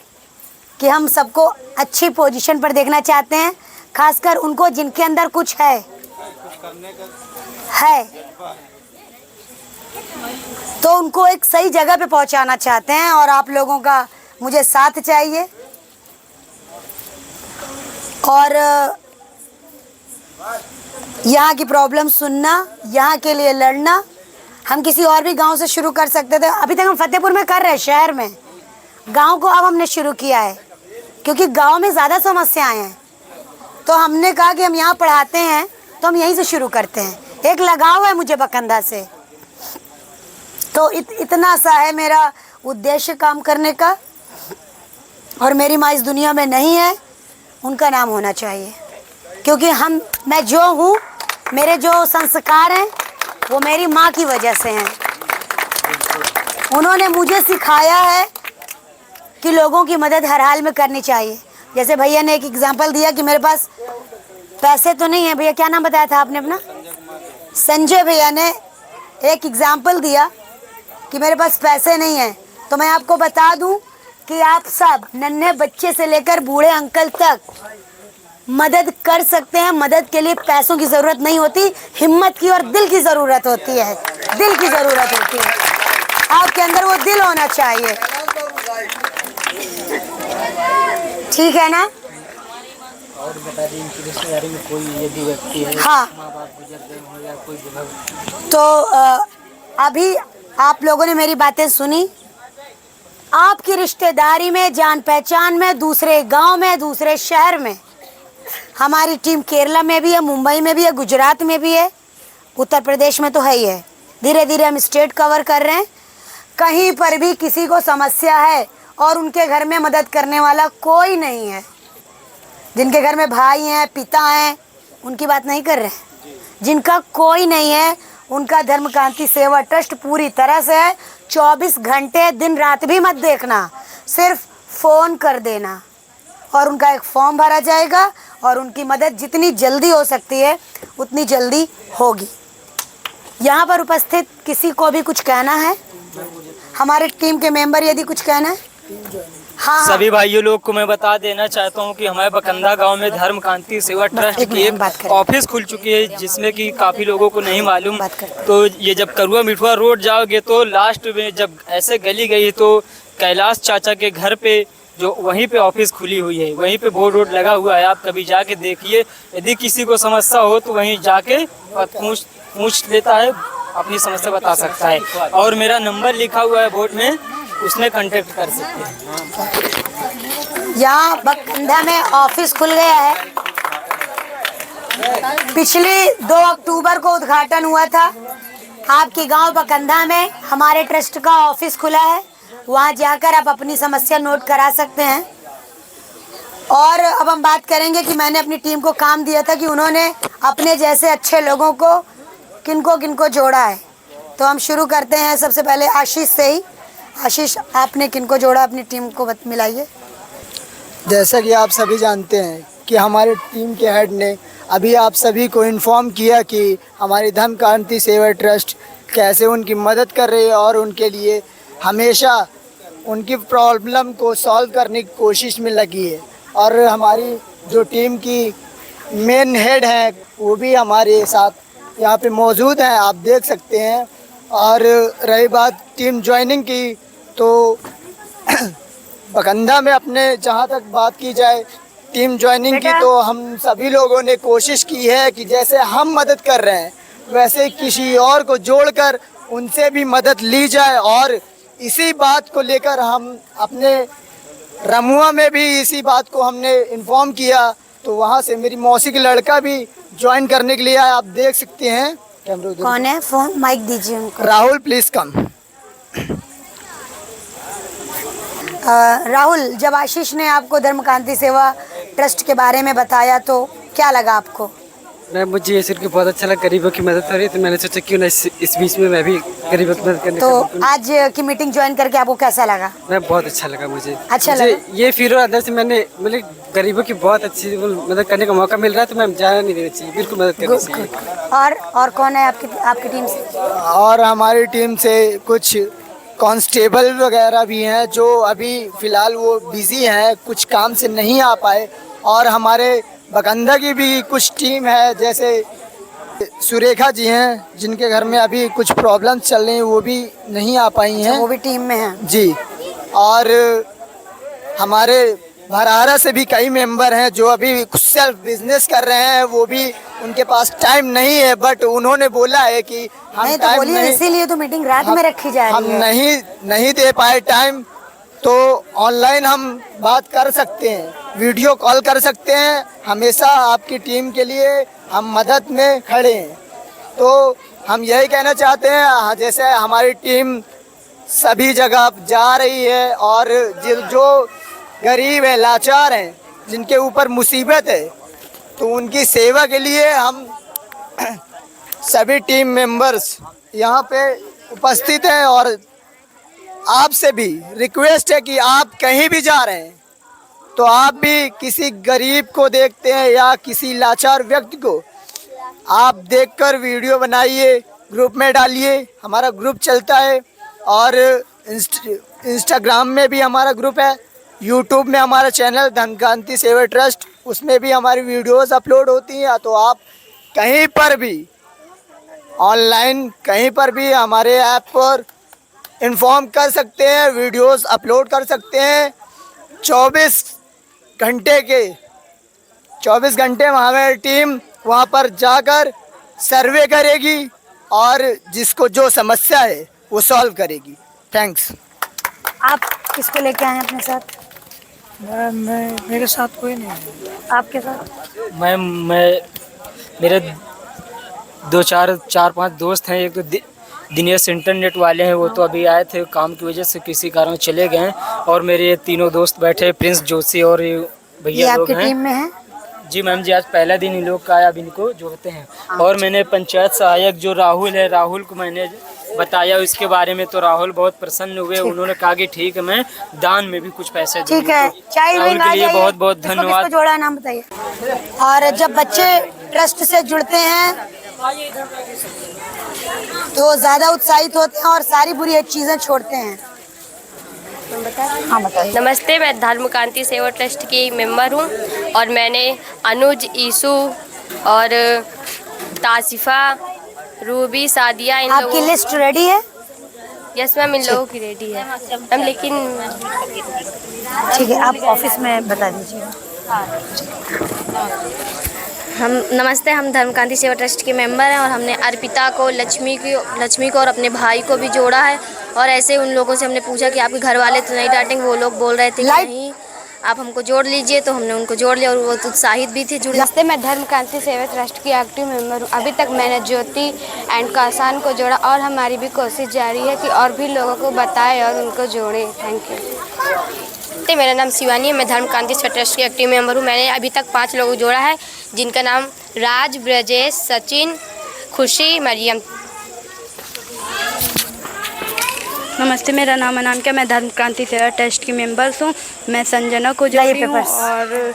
कि हम सबको अच्छी पोजीशन पर देखना चाहते हैं, खासकर उनको जिनके अंदर कुछ है तो उनको एक सही जगह पे पहुंचाना चाहते हैं और आप लोगों का मुझे साथ चाहिए। और यहाँ की प्रॉब्लम सुनना, यहाँ के लिए लड़ना। हम किसी और भी गांव से शुरू कर सकते थे, अभी तक हम फतेहपुर में कर रहे हैं, शहर में। गांव को अब हमने शुरू किया है क्योंकि गांव में ज़्यादा समस्याएं हैं, तो हमने कहा कि हम यहाँ पढ़ाते हैं तो हम यहीं से शुरू करते हैं। एक लगाव है मुझे बकंदा से, तो इतना सा है मेरा उद्देश्य काम करने का। और मेरी माँ इस दुनिया में नहीं है, उनका नाम होना चाहिए, क्योंकि मैं जो हूँ, मेरे जो संस्कार हैं वो मेरी माँ की वजह से हैं। उन्होंने मुझे सिखाया है कि लोगों की मदद हर हाल में करनी चाहिए। जैसे भैया ने एक एग्जांपल दिया कि मेरे पास पैसे तो नहीं है। भैया क्या नाम बताया था आपने अपना? संजय भैया ने एक एग्जांपल दिया कि मेरे पास पैसे नहीं हैं, तो मैं आपको बता दूं कि आप सब नन्हे बच्चे से लेकर बूढ़े अंकल तक मदद कर सकते हैं। मदद के लिए पैसों की ज़रूरत नहीं होती, हिम्मत की और दिल की ज़रूरत होती है। दिल की ज़रूरत होती है, आपके अंदर वो दिल होना चाहिए। ठीक है ना? और बता दें इनकी रिश्तेदारी में कोई यदि व्यक्ति है, हाँ, माँ बाप गुजर गए हो या कोई तो अभी आप लोगों ने मेरी बातें सुनी। आपकी रिश्तेदारी में, जान पहचान में, दूसरे गांव में, दूसरे शहर में हमारी टीम केरला में भी है, मुंबई में भी है, गुजरात में भी है, उत्तर प्रदेश में तो है ही है। धीरे धीरे हम स्टेट कवर कर रहे हैं। कहीं पर भी किसी को समस्या है और उनके घर में मदद करने वाला कोई नहीं है। जिनके घर में भाई हैं, पिता हैं, उनकी बात नहीं कर रहे हैं। जिनका कोई नहीं है, उनका धर्मकांति सेवा ट्रस्ट पूरी तरह से है। 24 घंटे दिन रात भी मत देखना, सिर्फ फ़ोन कर देना और उनका एक फॉर्म भरा जाएगा और उनकी मदद जितनी जल्दी हो सकती है उतनी जल्दी होगी। यहाँ पर उपस्थित किसी को भी कुछ कहना है? हमारे टीम के मेंबर यदि कुछ कहना है? हाँ, सभी भाइयों लोग को मैं बता देना चाहता हूँ कि हमारे बकंदा गांव में धर्म कांति सेवा ट्रस्ट की एक ऑफिस खुल चुकी है, जिसमें कि काफ़ी लोगों को नहीं मालूम। तो ये जब करुआ मिठुआ रोड जाओगे तो लास्ट में जब ऐसे गली गई तो कैलाश चाचा के घर पे जो वहीं पे ऑफिस खुली हुई है, वहीं पे बोर्ड वोर्ड लगा हुआ है। आप कभी जाके देखिए, यदि किसी को समस्या हो तो वहीं जाके पूछ लेता है, अपनी समस्या बता सकता है। और मेरा नंबर लिखा हुआ है बोर्ड में, उसमें कांटेक्ट कर सकते हैं। यहाँ बकंदा में ऑफिस खुल गया है। पिछली 2 अक्टूबर को उद्घाटन हुआ था। आपके गांव बकंदा में हमारे ट्रस्ट का ऑफिस खुला है, वहाँ जाकर आप अपनी समस्या नोट करा सकते हैं। और अब हम बात करेंगे कि मैंने अपनी टीम को काम दिया था कि उन्होंने अपने जैसे अच्छे लोगों को किनको किनको जोड़ा है। तो हम शुरू करते हैं सबसे पहले आशीष से ही। आशीष, आपने किनको जोड़ा अपनी टीम को मिलाइए। जैसा कि आप सभी जानते हैं कि हमारे टीम के हेड ने अभी आप सभी को इन्फॉर्म किया कि हमारी धर्म क्रांति सेवा ट्रस्ट कैसे उनकी मदद कर रही है और उनके लिए हमेशा उनकी प्रॉब्लम को सॉल्व करने की कोशिश में लगी है। और हमारी जो टीम की मेन हेड हैं वो भी हमारे साथ यहाँ पे मौजूद हैं, आप देख सकते हैं। और रही बात टीम ज्वाइनिंग की, तो बकंदा में अपने जहाँ तक बात की जाए टीम ज्वाइनिंग की, तो हम सभी लोगों ने कोशिश की है कि जैसे हम मदद कर रहे हैं वैसे किसी और को जोड़कर उनसे भी मदद ली जाए। और इसी बात को लेकर हम अपने रमुआ में भी इसी बात को हमने इन्फॉर्म किया, तो वहाँ से मेरी मौसी का लड़का भी ज्वाइन करने के लिए आया। आप देख सकते हैं। कौन है? फोन माइक दीजिए उनको। Rahul, please come. राहुल, जब आशीष ने आपको धर्म क्रांति सेवा ट्रस्ट के बारे में बताया तो क्या लगा आपको? मुझे ये सुन के बहुत अच्छा लगा, गरीबों की मदद हो रही, तो मैंने सोचा क्यों ना इस बीच में मैं भी गरीबों की मदद करने। तो आज की मीटिंग ज्वाइन करके आपको कैसा लगा? बहुत अच्छा लगा मुझे। अच्छा लगा? ये फील हो अंदर से मैंने मतलब गरीबों की बहुत अच्छी मदद करने का मौका मिल रहा है, तो मैं जाना नहीं देना चाहिए, बिल्कुल मदद करनी चाहिए। और कौन है आपकी टीम से? और हमारी टीम से कुछ कांस्टेबल वगैरह भी हैं जो अभी फ़िलहाल वो बिज़ी हैं, कुछ काम से नहीं आ पाए। और हमारे बकंदा की भी कुछ टीम है, जैसे सुरेखा जी हैं जिनके घर में अभी कुछ प्रॉब्लम्स चल रही हैं, वो भी नहीं आ पाई हैं। वो भी टीम में हैं जी। और हमारे भरारा से भी कई मेंबर हैं जो अभी कुछ सेल्फ बिजनेस कर रहे हैं, वो भी उनके पास टाइम नहीं है, बट उन्होंने बोला है कि हम नहीं तो बोलिए, इसीलिए तो मीटिंग रात में रखी जा रही है। हम नहीं दे पाए टाइम, तो ऑनलाइन हम बात कर सकते हैं, वीडियो कॉल कर सकते हैं। हमेशा आपकी टीम के लिए हम मदद में खड़े हैं। तो हम यही कहना चाहते हैं, जैसे हमारी टीम सभी जगह जा रही है और जो गरीब है, लाचार हैं, जिनके ऊपर मुसीबत है, तो उनकी सेवा के लिए हम सभी टीम मेंबर्स यहाँ पे उपस्थित हैं। और आपसे भी रिक्वेस्ट है कि आप कहीं भी जा रहे हैं तो आप भी किसी गरीब को देखते हैं या किसी लाचार व्यक्ति को, आप देखकर वीडियो बनाइए, ग्रुप में डालिए। हमारा ग्रुप चलता है और इंस्टाग्राम में भी हमारा ग्रुप है, यूट्यूब में हमारा चैनल धर्म क्रांति सेवा ट्रस्ट, उसमें भी हमारी वीडियोस अपलोड होती हैं। तो आप कहीं पर भी ऑनलाइन कहीं पर भी हमारे ऐप पर इन्फॉर्म कर सकते हैं, वीडियोस अपलोड कर सकते हैं। 24 घंटे में हमारी टीम वहाँ पर जाकर सर्वे करेगी और जिसको जो समस्या है वो सॉल्व करेगी। थैंक्स। आप किसको लेके आए हैं अपने साथ? मेरे साथ कोई नहीं है। आपके साथ? मैं मेरे 4-5 दोस्त हैं। एक तो दिनेश इंटरनेट वाले हैं, वो तो अभी आए थे, काम की वजह से किसी कारण चले गए हैं। और मेरे 3 दोस्त बैठे, प्रिंस जोशी और भैया लोग हैं। टीम में हैं? जी मैम जी, आज पहला दिन इन लोग का आया, अब इनको जोड़ते हैं। और मैंने पंचायत सहायक जो राहुल है, राहुल को मैंने बताया इसके बारे में, तो राहुल बहुत प्रसन्न हुए। उन्होंने कहा कि ठीक है, मैं दान में भी कुछ पैसे दूंगा। ठीक है, राहुल के लिए बहुत बहुत धन्यवाद। किसको जोड़ा, नाम बताइए। और जब बच्चे ट्रस्ट से जुड़ते हैं तो ज़्यादा उत्साहित होते हैं और सारी बुरी चीज़ें छोड़ते हैं। हाँ बताइए। नमस्ते, मैं धर्म क्रांति सेवा ट्रस्ट की मेंबर हूँ और मैंने अनुज, ईशु और तासिफा, रूबी, सादिया, इन आपकी लिस्ट रेडी है? यस मैम, इन लोगों की रेडी है मैम, लेकिन ठीक है, आप ऑफिस में बता दीजिए। नमस्ते, हम धर्म क्रांति सेवा ट्रस्ट के मेंबर हैं और हमने अर्पिता को, लक्ष्मी को और अपने भाई को भी जोड़ा है। और ऐसे उन लोगों से हमने पूछा कि आपके घर वाले तो नहीं डांटेंगे, वो लोग बोल रहे थे कि नहीं, आप हमको जोड़ लीजिए, तो हमने उनको जोड़ लिया और वो उत्साहित भी थे जुड़ने। नमस्ते, मैं धर्म क्रांति सेवा ट्रस्ट की एक्टिव मेंबर हूँ। अभी तक मैंने ज्योति एंड कासान को जोड़ा और हमारी भी कोशिश जारी है कि और भी लोगों को बताएं और उनको जोड़े। Thank you. नमस्ते, मेरा नाम शिवानी है। मैं धर्मकांती सेवा ट्रस्ट की एक्टिव मेंबर हूँ। मैंने अभी तक 5 लोगों को जोड़ा है, जिनका नाम राज, ब्रजेश, सचिन, खुशी, मरियम। नमस्ते, मेरा नाम अनामिका, मैं धर्मकांती सेवा ट्रस्ट की मेंबर्स हूँ। मैं संजना को जोड़ी हूँ और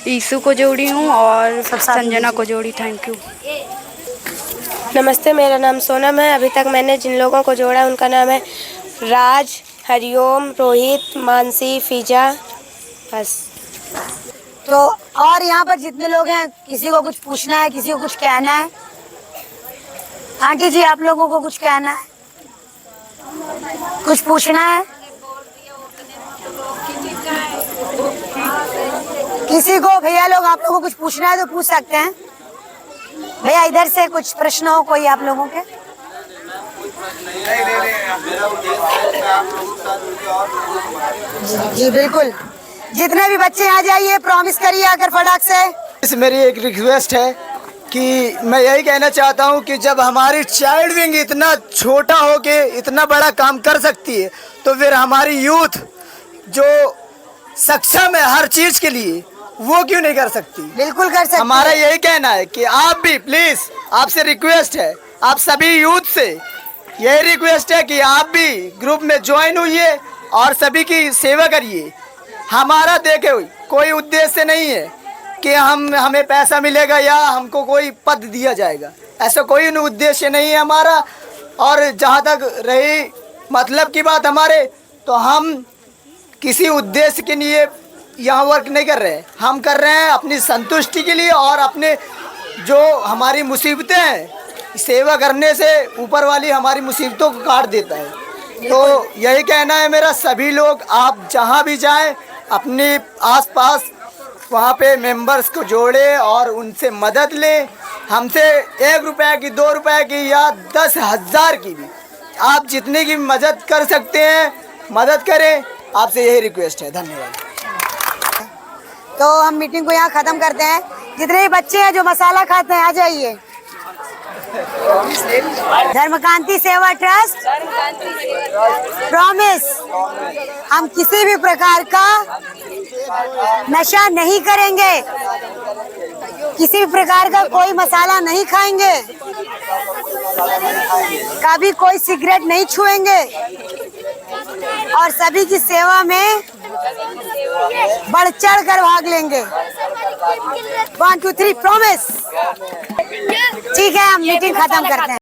ईशु को जोड़ी हूँ और संजना को जोड़ी। Thank you. नमस्ते, मेरा नाम सोनम है। अभी तक मैंने जिन लोगों को जोड़ा उनका नाम है राज, हरिओम, रोहित, मानसी, फिजा, बस। तो और यहाँ पर जितने लोग हैं, किसी को कुछ पूछना है, किसी को कुछ कहना है? आंटी जी, आप लोगों को कुछ कहना है, कुछ पूछना है? किसी को, भैया लोग, आप लोगों को कुछ पूछना है तो पूछ सकते हैं। भैया इधर से कुछ प्रश्न हो कोई आप लोगों के? जी बिल्कुल, जितने भी बच्चे आ जाइए, प्रॉमिस करिए आकर फटाक से। मेरी एक रिक्वेस्ट है कि मैं यही कहना चाहता हूं कि जब हमारी चाइल्ड विंग इतना छोटा हो के इतना बड़ा काम कर सकती है, तो फिर हमारी यूथ जो सक्षम है हर चीज के लिए, वो क्यों नहीं कर सकती? बिल्कुल कर सकती। हमारा यही कहना है कि आप भी प्लीज, आपसे रिक्वेस्ट है, आप सभी यूथ से यही रिक्वेस्ट है कि आप भी ग्रुप में ज्वाइन होइए और सभी की सेवा करिए। हमारा देखे कोई उद्देश्य नहीं है कि हमें पैसा मिलेगा या हमको कोई पद दिया जाएगा, ऐसा कोई उद्देश्य नहीं है हमारा। और जहाँ तक रही मतलब की बात हमारे, तो हम किसी उद्देश्य के लिए यहाँ वर्क नहीं कर रहे हैं, हम कर रहे हैं अपनी संतुष्टि के लिए और अपने जो हमारी मुसीबतें हैं, सेवा करने से ऊपर वाली हमारी मुसीबतों को काट देता है। तो यही कहना है मेरा, सभी लोग आप जहाँ भी जाएं अपने आसपास वहाँ पे मेंबर्स को जोड़े और उनसे मदद लें। हमसे 1 रुपए की, 2 रुपए की या 10,000 की भी, आप जितने की मदद कर सकते हैं मदद करें। आपसे यही रिक्वेस्ट है। धन्यवाद। तो हम मीटिंग को यहाँ खत्म करते हैं। जितने भी बच्चे हैं जो मसाला खाते हैं, आ जाइए। धर्मकांती सेवा ट्रस्ट प्रॉमिस, हम किसी भी प्रकार का नशा नहीं करेंगे, किसी भी प्रकार का कोई मसाला नहीं खाएंगे, कभी कोई सिगरेट नहीं छुएंगे और सभी की सेवा में बढ़ चढ़ कर भाग लेंगे। 1 2 3 प्रॉमिस। ठीक है, हम मीटिंग खत्म करते हैं।